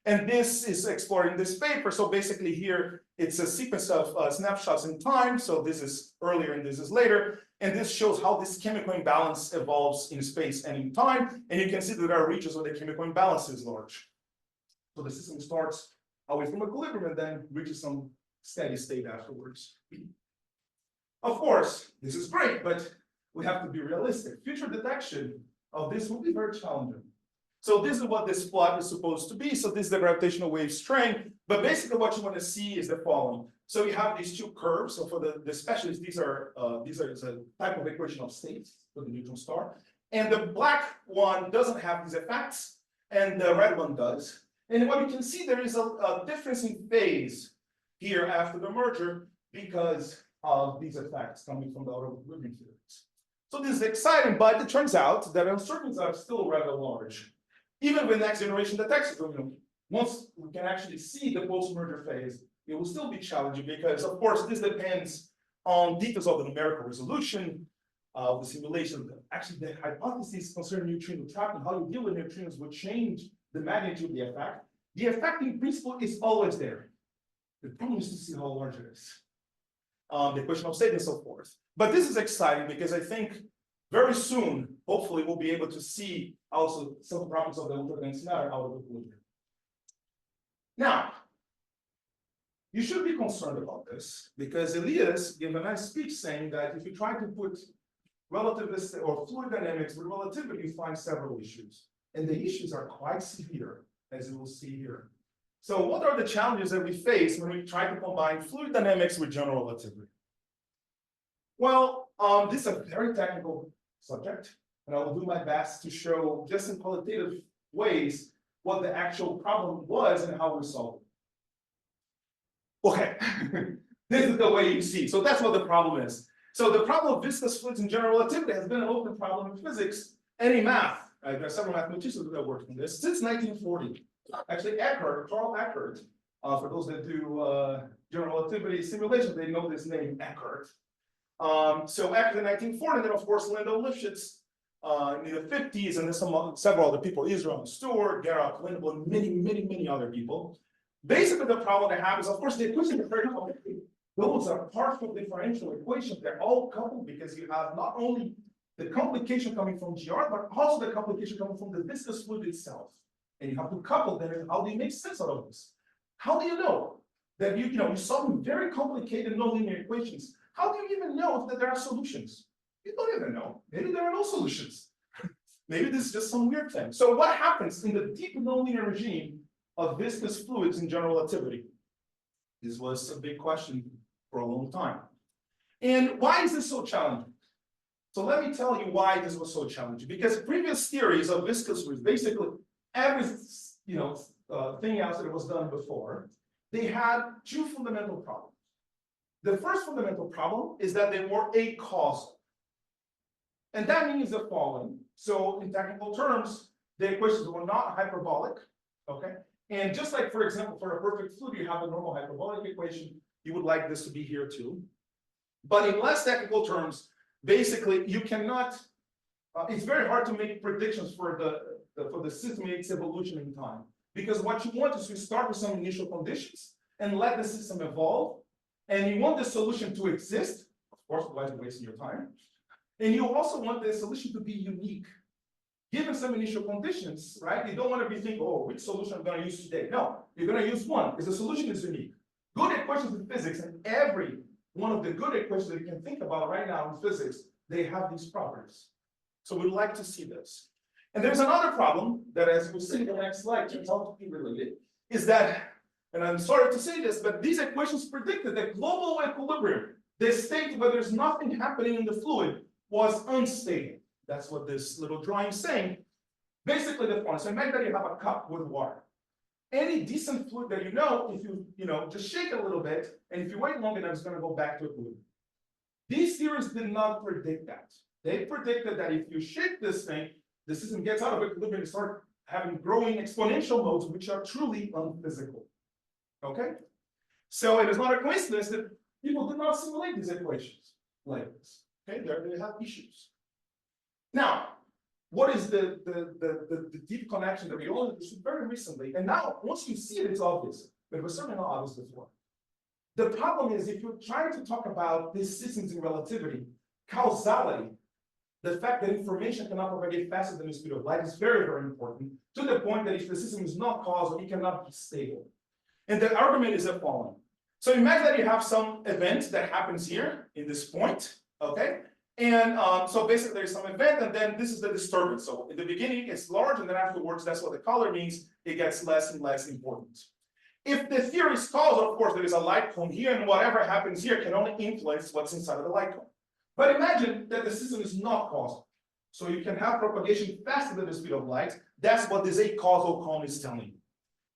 And this is explored in this paper. So basically here, it's a sequence of snapshots in time. So this is earlier and this is later. And this shows how this chemical imbalance evolves in space and in time. And you can see that there are regions where the chemical imbalance is large. So the system starts away from equilibrium and then reaches some steady state afterwards. Of course, this is great, but we have to be realistic. Future detection of this will be very challenging. So this is what this plot is supposed to be. So this is the gravitational wave strain. But basically what you want to see is the following. So you have these two curves. So for the specialists, these are a type of equation of state for the neutron star. And the black one doesn't have these effects, and the red one does. And what you can see, there is a difference in phase here after the merger because of these effects coming from the out of equilibrium theories. So this is exciting, but it turns out that uncertainties are still rather large. Even with next generation detection, once we can actually see the post-merger phase, it will still be challenging because, of course, this depends on details of the numerical resolution of the simulation. Actually, the hypotheses concerning neutrino trapping, how you deal with neutrinos, will change the magnitude of the effect. The effect in principle is always there. The problem is to see how large it is. The question of state and so forth. But this is exciting because I think very soon, hopefully, we'll be able to see also some properties of the ultra-dense matter out of equilibrium. Now, you should be concerned about this because Elias gave a nice speech saying that if you try to put relativistic or fluid dynamics with relativity, you find several issues. And the issues are quite severe, as you will see here. So what are the challenges that we face when we try to combine fluid dynamics with general relativity? Well, this is a very technical subject, and I will do my best to show just in qualitative ways what the actual problem was and how we solved it. Okay, this is the way you see. So that's what the problem is. So the problem of viscous fluids in general relativity has been an open problem in physics and in math. There are several mathematicians that have worked on this since 1940. Actually, Charles Eckert, for those that do general relativity simulations, they know this name, Eckert. So Eckert in 1940, and then of course Lyndon Lifshitz in the 50s, and there's several other people, Israel Stewart, Gerard Lindblom, and many other people. Basically, the problem they have is, of course, the equation is very complicated. Those are partial differential equations. They're all coupled because you have not only the complication coming from GR, but also the complication coming from the viscous fluid itself. And you have to couple them, and how do you make sense out of this? How do you know that you're solving very complicated nonlinear equations? How do you even know that there are solutions? We don't even know. Maybe there are no solutions. Maybe this is just some weird thing. So what happens in the deep nonlinear regime of viscous fluids in general relativity? This was a big question for a long time. And why is this so challenging? So let me tell you why this was so challenging. Because previous theories of viscous fluids, basically every thing else that was done before, they had two fundamental problems. The first fundamental problem is that they were acausal. And that means the following. So in technical terms, the equations were not hyperbolic, okay? And just like, for example, for a perfect fluid, you have a normal hyperbolic equation, you would like this to be here too. But in less technical terms, basically, you cannot, it's very hard to make predictions for the system its evolution in time. Because what you want is to start with some initial conditions and let the system evolve. And you want the solution to exist, of course, otherwise you're wasting your time. And you also want the solution to be unique. Given some initial conditions, right? You don't want to be thinking, oh, which solution I'm going to use today? No, you're going to use one because the solution is unique. Good equations in physics, and every one of the good equations that you can think about right now in physics, they have these properties. So we'd like to see this. And there's another problem that, as we'll see in the next slide, turns out to be related, is that, and I'm sorry to say this, but these equations predicted that global equilibrium, the state where there's nothing happening in the fluid, was unstable. That's what this little drawing is saying. Basically, the point. So imagine that you have a cup with water. Any decent fluid that if you just shake it a little bit, and if you wait long enough, it's going to go back to equilibrium. These theories did not predict that. They predicted that if you shake this thing, the system gets out of equilibrium and start having growing exponential modes, which are truly unphysical. Okay? So it is not a coincidence that people did not simulate these equations like this. Okay, they have issues. Now, what is the deep connection that we all understood very recently? And now, once you see it, it's obvious, but it was certainly not obvious before. The problem is if you're trying to talk about these systems in relativity, causality, the fact that information cannot propagate faster than the speed of light is very, very important, to the point that if the system is not causal, it cannot be stable. And the argument is the following. So imagine that you have some event that happens here in this point, okay? And so basically there's some event, and then this is the disturbance. So in the beginning it's large, and then afterwards, that's what the color means, it gets less and less important. If the theory is causal, of course, there is a light cone here, and whatever happens here can only influence what's inside of the light cone. But imagine that the system is not causal. So you can have propagation faster than the speed of light. That's what this acausal cone is telling you.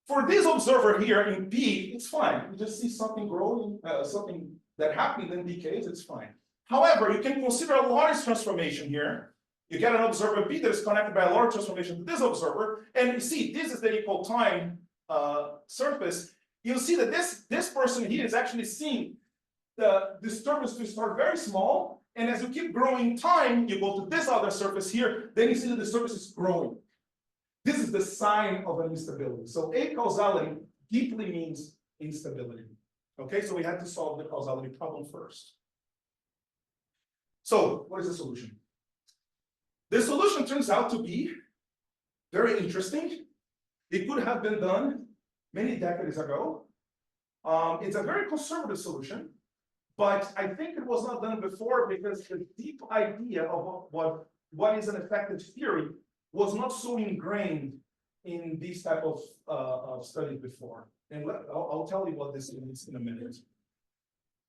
For this observer here in P, it's fine. You just see something growing, something that happened and decays, it's fine. However, you can consider a large transformation here. You get an observer B that is connected by a large transformation to this observer, and you see this is the equal time surface. You'll see that this person here is actually seeing the disturbance to start very small, and as you keep growing time, you go to this other surface here, then you see that the surface is growing. This is the sign of an instability. So acausality deeply means instability. Okay, so we had to solve the causality problem first. So what is the solution? The solution turns out to be very interesting. It could have been done many decades ago. It's a very conservative solution, but I think it was not done before because the deep idea of what is an effective theory was not so ingrained in these type of studies before. And I'll tell you what this means in a minute.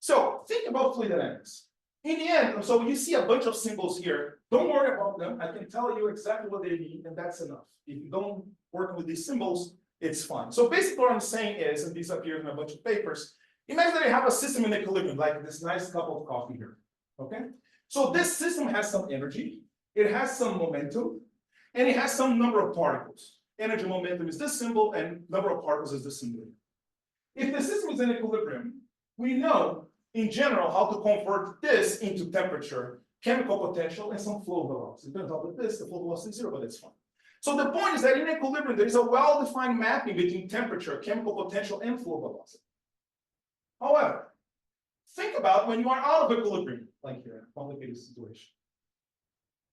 So think about fluid dynamics. In the end, so you see a bunch of symbols here. Don't worry about them. I can tell you exactly what they mean, and that's enough. If you don't work with these symbols, it's fine. So basically what I'm saying is, and these appear in a bunch of papers, imagine that you have a system in equilibrium, like this nice cup of coffee here, okay? So this system has some energy, it has some momentum, and it has some number of particles. Energy momentum is this symbol, and number of particles is this symbol. If the system is in equilibrium, we know in general how to convert this into temperature, chemical potential, and some flow velocity. It turns out that the flow velocity is 0, but it's fine. So the point is that in equilibrium, there is a well-defined mapping between temperature, chemical potential, and flow velocity. However, think about when you are out of equilibrium, like here, a complicated situation.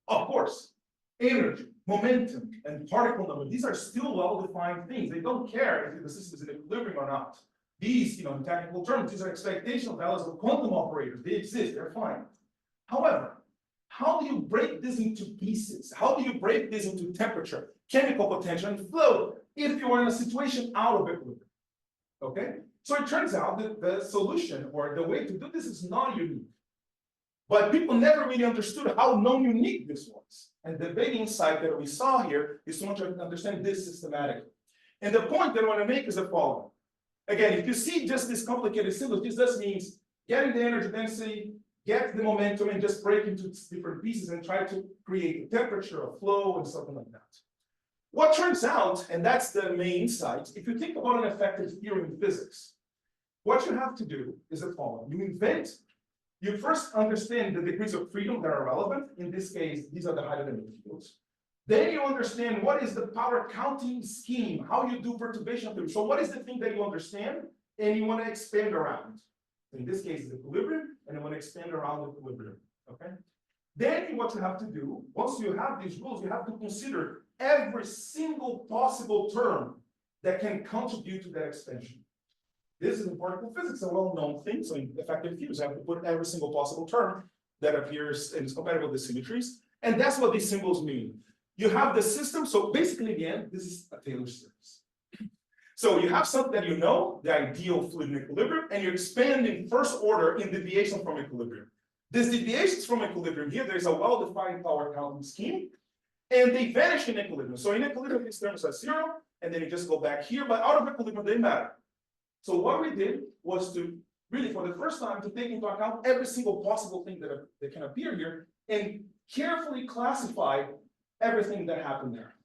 Of course, energy, momentum, and particle number, these are still well-defined things. They don't care if the system is in equilibrium or not. These, in technical terms, these are expectational values of quantum operators. They exist, they're fine. However, how do you break this into pieces? How do you break this into temperature, chemical potential, and flow if you are in a situation out of equilibrium? Okay, so it turns out that the solution or the way to do this is non-unique. But people never really understood how non-unique this was. And the big insight that we saw here is to understand this systematically. And the point that I want to make is the following. Again, if you see just this complicated symbol, this just means getting the energy density, get the momentum, and just break into different pieces and try to create a temperature, a flow, and something like that. What turns out, and that's the main insight, if you think about an effective theory in physics, what you have to do is the following. You first understand the degrees of freedom that are relevant. In this case, these are the hydrodynamic fields. Then you understand what is the power counting scheme, how you do perturbation theory. So what is the thing that you understand and you want to expand around? In this case, it's equilibrium, and you want to expand around equilibrium, okay? Then what you have to do, once you have these rules, you have to consider every single possible term that can contribute to that expansion. This is important for physics, a well-known thing. So in effective theories, you have to put every single possible term that appears and is compatible with the symmetries. And that's what these symbols mean. You have the system. So basically, again, this is a Taylor series. So you have something that you know, the ideal fluid in equilibrium, and you expand in first order in deviation from equilibrium. These deviations from equilibrium here, there's a well-defined power counting scheme, and they vanish in equilibrium. So in equilibrium, these terms are zero, and then you just go back here, but out of equilibrium, they matter. So what we did was to really, for the first time, to take into account every single possible thing that can appear here and carefully classify everything that happened there.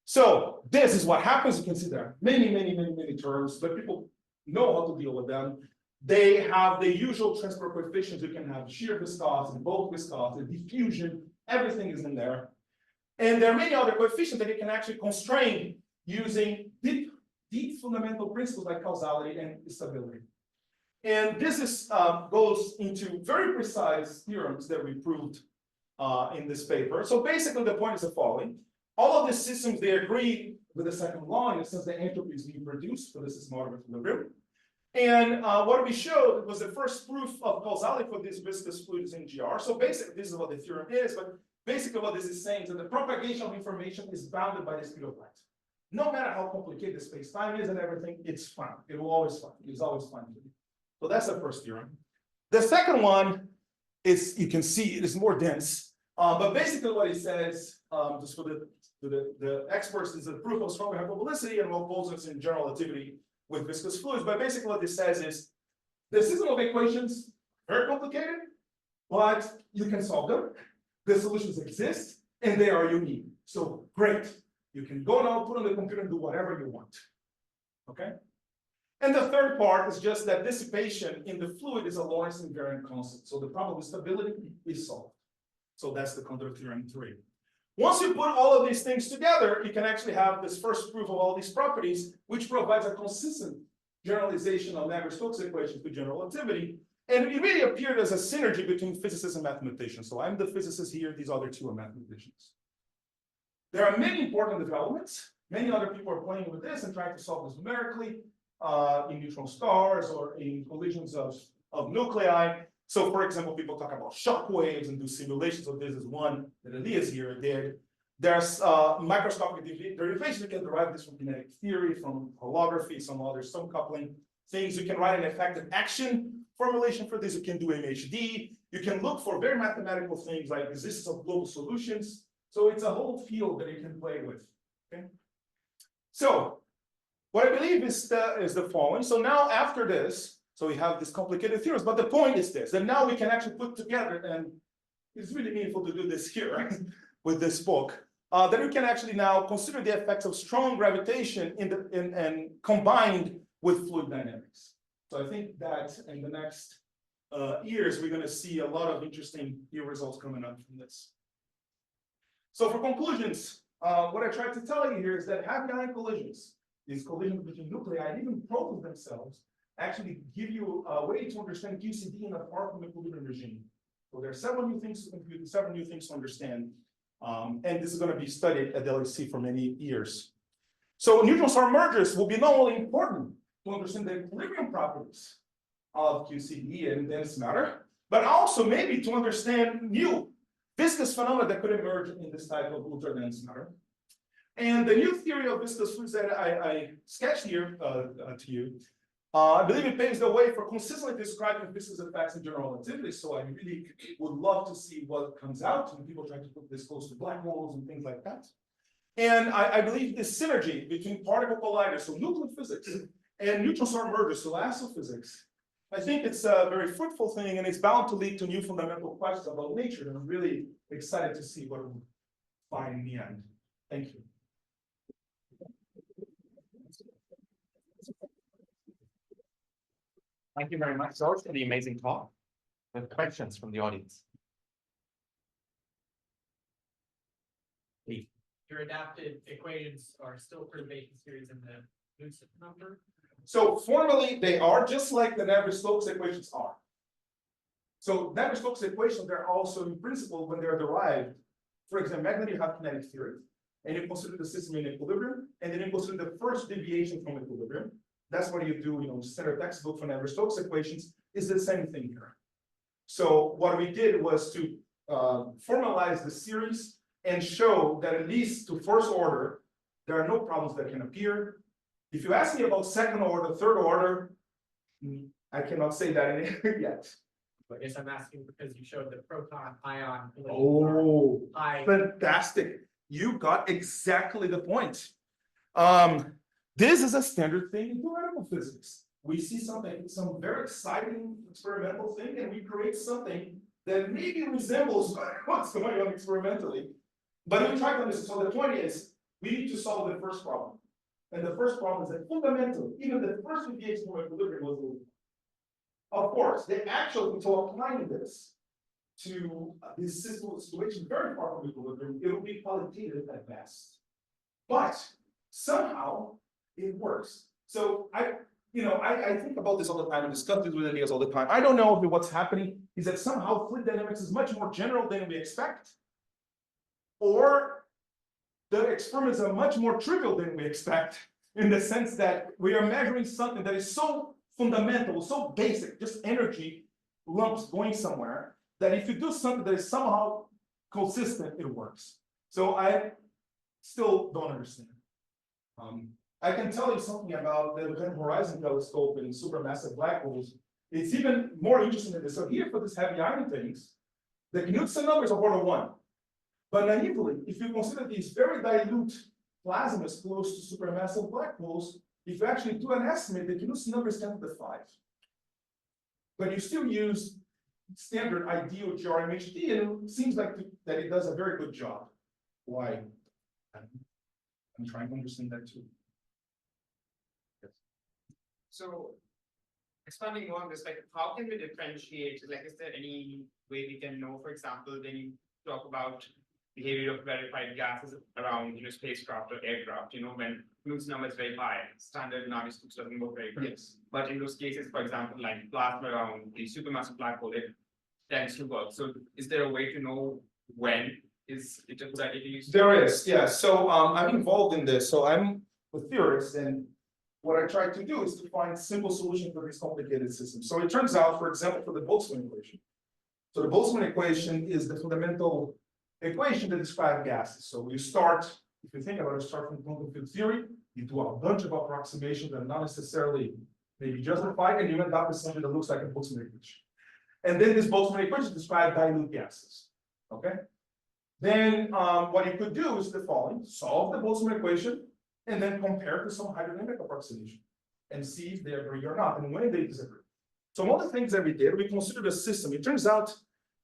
So this is what happens. You can see there are many terms, but people know how to deal with them. They have the usual transport coefficients. You can have shear viscosity, bulk viscosity, diffusion, everything is in there. And there are many other coefficients that you can actually constrain using deep fundamental principles like causality and stability. And this is goes into very precise theorems that we proved in this paper. So basically the point is the following. All of these systems, they agree with the second law in the sense that entropy is being produced for the system out of equilibrium. And what we showed was the first proof of causality for these viscous fluids in GR. So basically, this is what the theorem is, but basically what this is saying is that the propagation of information is bounded by the speed of light. No matter how complicated the space-time is and everything, it's fine. It will always fine. It's always fine. So that's the first theorem. The second one is, you can see it is more dense, but basically what it says, just for the experts, is a proof of stronger hyperbolicity and opposers in general relativity with viscous fluids. But basically what this says is the system of equations, very complicated, but you can solve them. The solutions exist and they are unique. So great. You can go now, put on the computer and do whatever you want, okay? And the third part is just that dissipation in the fluid is a Lorentz invariant constant. So the problem with stability is solved. So that's the contour theorem 3. Once you put all of these things together, you can actually have this first proof of all these properties, which provides a consistent generalization of Navier-Stokes equations to general relativity. And it really appeared as a synergy between physicists and mathematicians. So I'm the physicist here, these other two are mathematicians. There are many important developments. Many other people are playing with this and trying to solve this numerically in neutron stars or in collisions of nuclei. So for example, people talk about shock waves and do simulations of this. Is one that Elias here did. There's microscopic derivations. You can derive this from kinetic theory, from holography, some coupling things. You can write an effective action formulation for this. You can do MHD. You can look for very mathematical things like existence of global solutions. So it's a whole field that you can play with. Okay. So what I believe is the following. So now after this, so we have this complicated theories, but the point is this, that now we can actually put together, and it's really meaningful to do this here with this book, that we can actually now consider the effects of strong gravitation and combined with fluid dynamics. So I think that in the next years, we're going to see a lot of interesting new results coming up from this. So for conclusions, what I tried to tell you here is that heavy ion collisions, these collisions between nuclei and even protons themselves, actually give you a way to understand QCD in a far from equilibrium regime. So there are several new things to compute, several new things to understand. And this is going to be studied at the LHC for many years. So neutron star mergers will be not only important to understand the equilibrium properties of QCD and dense matter, but also maybe to understand new viscous phenomena that could emerge in this type of ultra-dense matter. And the new theory of viscous fluids that I sketched here to you, I believe it paves the way for consistently describing viscous effects in general relativity. So I really would love to see what comes out when people try to put this close to black holes and things like that. And I believe this synergy between particle colliders, so nuclear physics, and neutron star mergers, so astrophysics, I think it's a very fruitful thing, and it's bound to lead to new fundamental questions about nature. And I'm really excited to see what we'll find in the end. Thank you. Thank you very much, George, for the amazing talk. With questions from the audience. Please. Your adapted equations are still perturbation series in the Newton number? So formally, they are just like the Navier-Stokes equations are. So Navier-Stokes equations, they're also in principle when they're derived. For example, magnetic, you have kinetic theory, and you consider the system in equilibrium, and then you consider the first deviation from equilibrium. That's what you do, standard textbook for Navier-Stokes equations is the same thing here. So what we did was to formalize the series and show that at least to first order, there are no problems that can appear. If you ask me about second order, third order, I cannot say that yet. I guess I'm asking because you showed the proton ion. Oh, high. fantastic. You got exactly the point. This is a standard thing in theoretical physics. We see something, some very exciting experimental thing, and we create something that maybe resembles what's going on experimentally. But we try to understand. So the point is, we need to solve the first problem. And the first problem is that fundamentally, even the first deviation from equilibrium was moving. Of course, the actual, so applying this to this situation very far from equilibrium, it will be qualitative at best. But somehow it works. So I think about this all the time and discuss this with Elias all the time. I don't know if what's happening is that somehow fluid dynamics is much more general than we expect, or the experiments are much more trivial than we expect, in the sense that we are measuring something that is so fundamental, so basic, just energy lumps going somewhere, that if you do something that is somehow consistent, it works. So I still don't understand. I can tell you something about the Event Horizon Telescope and supermassive black holes. It's even more interesting than this. So here for these heavy ion things, the Knudsen number is of order 1. But naively, if you consider these very dilute plasmas close to supermassive black holes, if you actually do an estimate, the Knudsen number is 10 to the 5. But you still use standard ideal GRMHD, and it seems like that it does a very good job. Why? I'm trying to understand that too. So, expanding more on this, like, how can we differentiate? Like, is there any way we can know, for example, when you talk about behavior of verified gases around, spacecraft or aircraft, when Knudsen number is very high, standard Navier-Stokes doesn't work very good. Yes. But in those cases, for example, like plasma around the supermassive black hole, it tends to work. So, is there a way to know when is it a good idea to use? There is, yeah. So I'm involved in this. So I'm a theorist, and what I try to do is to find simple solutions for these complicated systems. So it turns out, for example, for the Boltzmann equation. So the Boltzmann equation is the fundamental equation that describes gases. So you start, if you think about it, start from quantum field theory, you do a bunch of approximations that are not necessarily maybe justified, and you end up with something that looks like a Boltzmann equation. And then this Boltzmann equation describes dilute gases. Okay? Then what you could do is the following: solve the Boltzmann equation, and then compare to some hydrodynamic approximation and see if they agree or not, and when they disagree. So one of the things that we did, we considered a system. It turns out,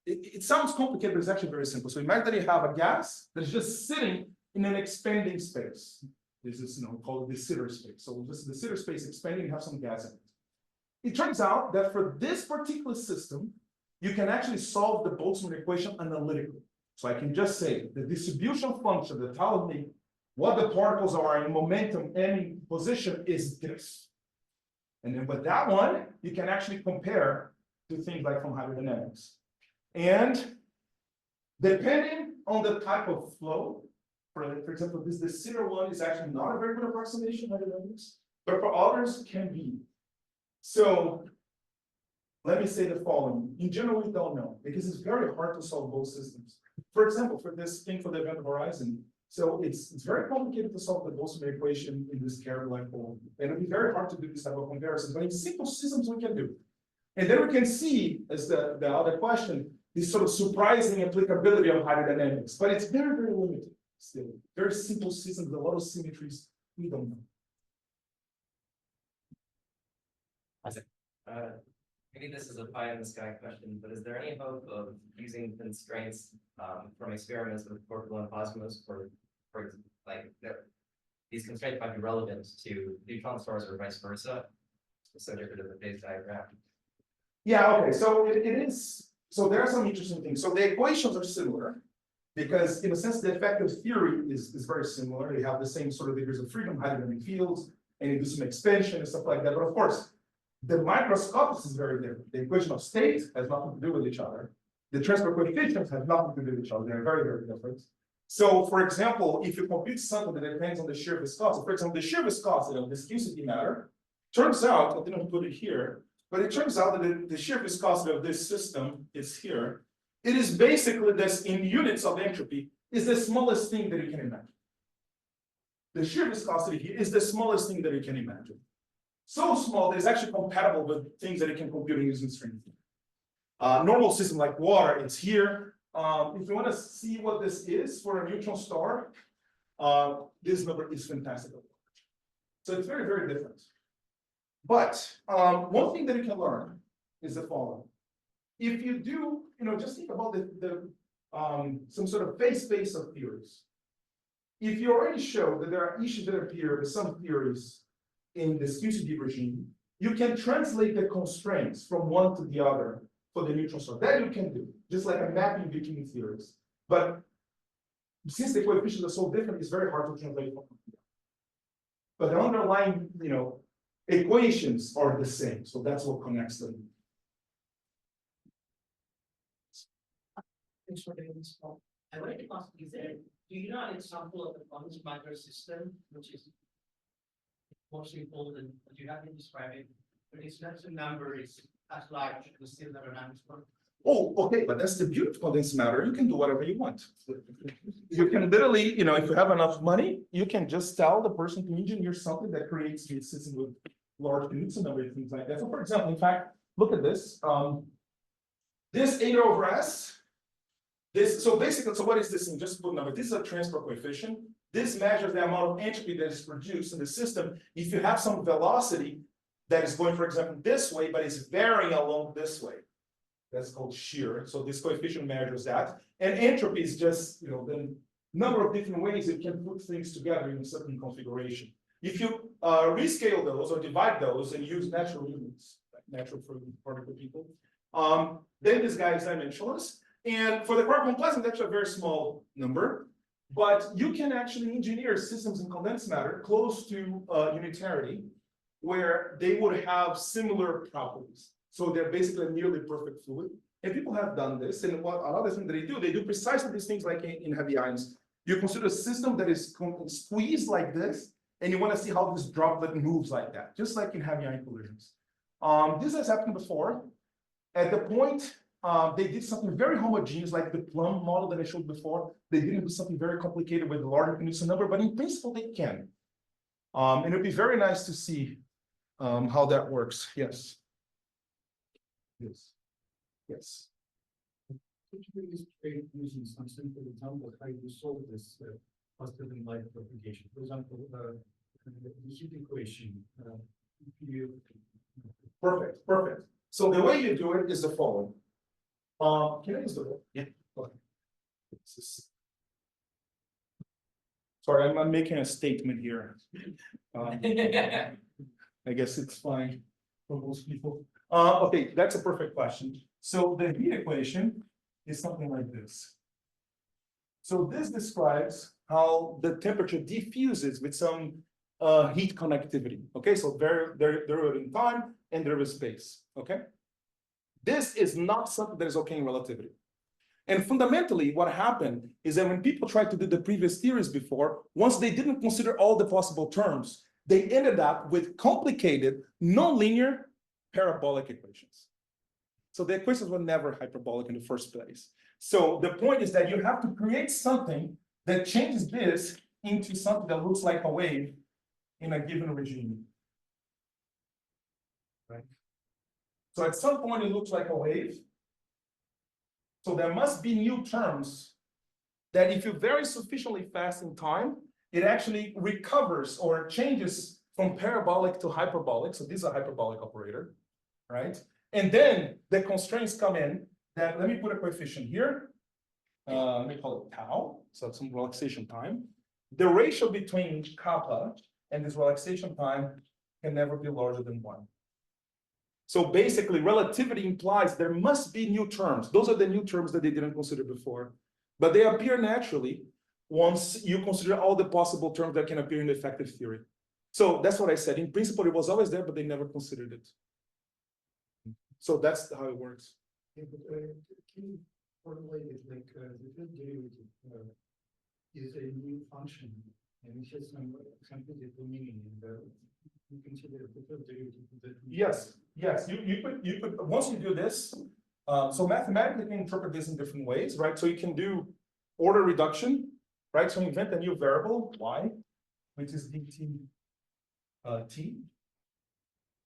it sounds complicated, but it's actually very simple. So imagine that you have a gas that is just sitting in an expanding space. This is called the de Sitter space. So this is the de Sitter space expanding, you have some gas in it. It turns out that for this particular system, you can actually solve the Boltzmann equation analytically. So I can just say the distribution function that tells me what the particles are in momentum and in position is this. And then with that one, you can actually compare to things like from hydrodynamics. And depending on the type of flow, for example, this de Sitter one is actually not a very good approximation of hydrodynamics, but for others it can be. So let me say the following. In general, we don't know because it's very hard to solve both systems. For example, for this thing for the event horizon, so it's very complicated to solve the Boltzmann equation in this Kerr black hole. And it'll be very hard to do this type of comparisons, but in simple systems we can do. And then we can see, as the other question, this sort of surprising applicability of hydrodynamics, but it's very, very limited still. Very simple systems, a lot of symmetries, we don't know. Maybe this is a pie in the sky question, but is there any hope of using constraints from experiments with orbital and cosmos for like these constraints might be relevant to neutron stars or vice versa? So different in the phase diagram. Yeah, okay, so it is, so there are some interesting things. So the equations are similar because in a sense, the effective theory is very similar. They have the same sort of degrees of freedom, hydrodynamic fields, and you do some expansion and stuff like that. But of course, the microscopics is very different. The equation of state has nothing to do with each other. The transfer coefficients have nothing to do with each other. They're very, very different. So, for example, if you compute something that depends on the shear viscosity, for example, the shear viscosity of viscosity matter, turns out, I didn't put it here, but it turns out that the shear viscosity of this system is here. It is basically this in units of entropy is the smallest thing that you can imagine. The shear viscosity here is the smallest thing that you can imagine. So small that it's actually compatible with things that you can compute using string theory. Normal system like water, it's here. If you want to see what this is for a neutron star, this number is fantastic. So it's very, very different. But one thing that you can learn is the following. If you do, just think about some sort of phase space of theories. If you already show that there are issues that appear with some theories in this QCD regime, you can translate the constraints from one to the other for the neutron star. That you can do, just like a mapping between theories. But since the coefficients are so different, it's very hard to translate from one to the other. But the underlying, equations are the same. So that's what connects them. Thanks for doing this call. I wanted to ask, do you know an example of a quantum matter system, which is more simple than what you have been describing, but its Nelson number is as large as still never managed for? Oh, okay, but that's the beauty of condensed matter. You can do whatever you want. You can literally, if you have enough money, you can just tell the person to engineer something that creates a system with large Knudsen number and things like that. So, for example, in fact, look at this. This 8 over S. So basically, so what is this thing? Just put number. This is a transfer coefficient. This measures the amount of entropy that is produced in the system. If you have some velocity that is going, for example, this way, but is varying along this way, that's called shear. So this coefficient measures that. And entropy is just, the number of different ways it can put things together in a certain configuration. If you rescale those or divide those and use natural units, like natural for particle people, then this guy is dimensionless. And for the quark plasma, that's a very small number. But you can actually engineer systems in condensed matter close to unitarity, where they would have similar properties. So they're basically a nearly perfect fluid. And people have done this. And what another thing that they do precisely these things like in heavy ions. You consider a system that is squeezed like this, and you want to see how this droplet moves like that, just like in heavy ion collisions. This has happened before. At the point, they did something very homogeneous, like the Plum model that I showed before. They didn't do something very complicated with the large Knudsen number, but in principle, they can. And it would be very nice to see how that works. Yes. Yes. Yes. Could you please illustrate using some simple example how you solve this faster than light propagation? For example, the heat equation. Perfect. So the way you do it is the following. Can I use the book? Yeah. Okay. Sorry, I'm making a statement here. I guess it's fine for most people. Okay, that's a perfect question. So the heat equation is something like this. So this describes how the temperature diffuses with some heat conductivity. Okay, so derivative in time and derivative space. Okay. This is not something that is okay in relativity. And fundamentally, what happened is that when people tried to do the previous theories before, once they didn't consider all the possible terms, they ended up with complicated, nonlinear parabolic equations. So the equations were never hyperbolic in the first place. So the point is that you have to create something that changes this into something that looks like a wave in a given regime. Right? So at some point it looks like a wave. So there must be new terms that if you vary sufficiently fast in time, it actually recovers or changes from parabolic to hyperbolic. So this is a hyperbolic operator, right? And then the constraints come in that, let me put a coefficient here. Let me call it tau, so some relaxation time. The ratio between kappa and this relaxation time can never be larger than 1. So basically, relativity implies there must be new terms. Those are the new terms that they didn't consider before. But they appear naturally once you consider all the possible terms that can appear in the effective theory. So that's what I said. In principle, it was always there, but they never considered it. So that's how it works. Yeah, but, can you formulate it like the field derivative is a new function and it has some completely meaning and you consider the field derivative that. Yes, you could once you do this, so mathematically you can interpret this in different ways, right? So you can do order reduction, right? So invent a new variable, y, which is dt t,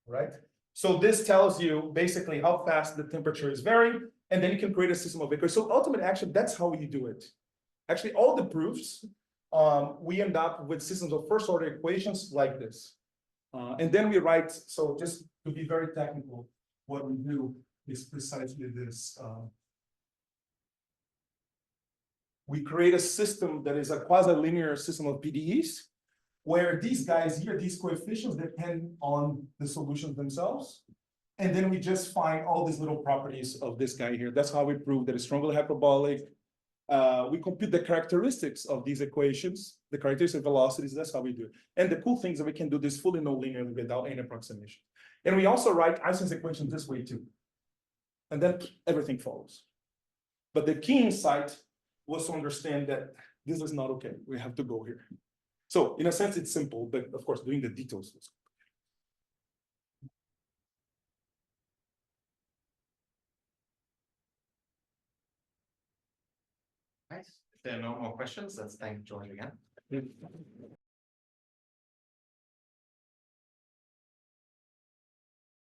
right? So this tells you basically how fast the temperature is varying, and then you can create a system of equations. So ultimately, actually, that's how you do it. Actually, all the proofs, we end up with systems of first order equations like this. And then we write, so just to be very technical, what we do is precisely this. We create a system that is a quasi-linear system of PDEs, where these guys here, these coefficients depend on the solutions themselves. And then we just find all these little properties of this guy here. That's how we prove that it's strongly hyperbolic. We compute the characteristics of these equations, the characteristics of velocities. That's how we do it. And the cool thing is that we can do this fully non-linearly without any approximation. And we also write Einstein's equation this way too. And then everything follows. But the key insight was to understand that this is not okay. We have to go here. So in a sense, it's simple, but of course, doing the details is. Nice. If there are no more questions, let's thank George again.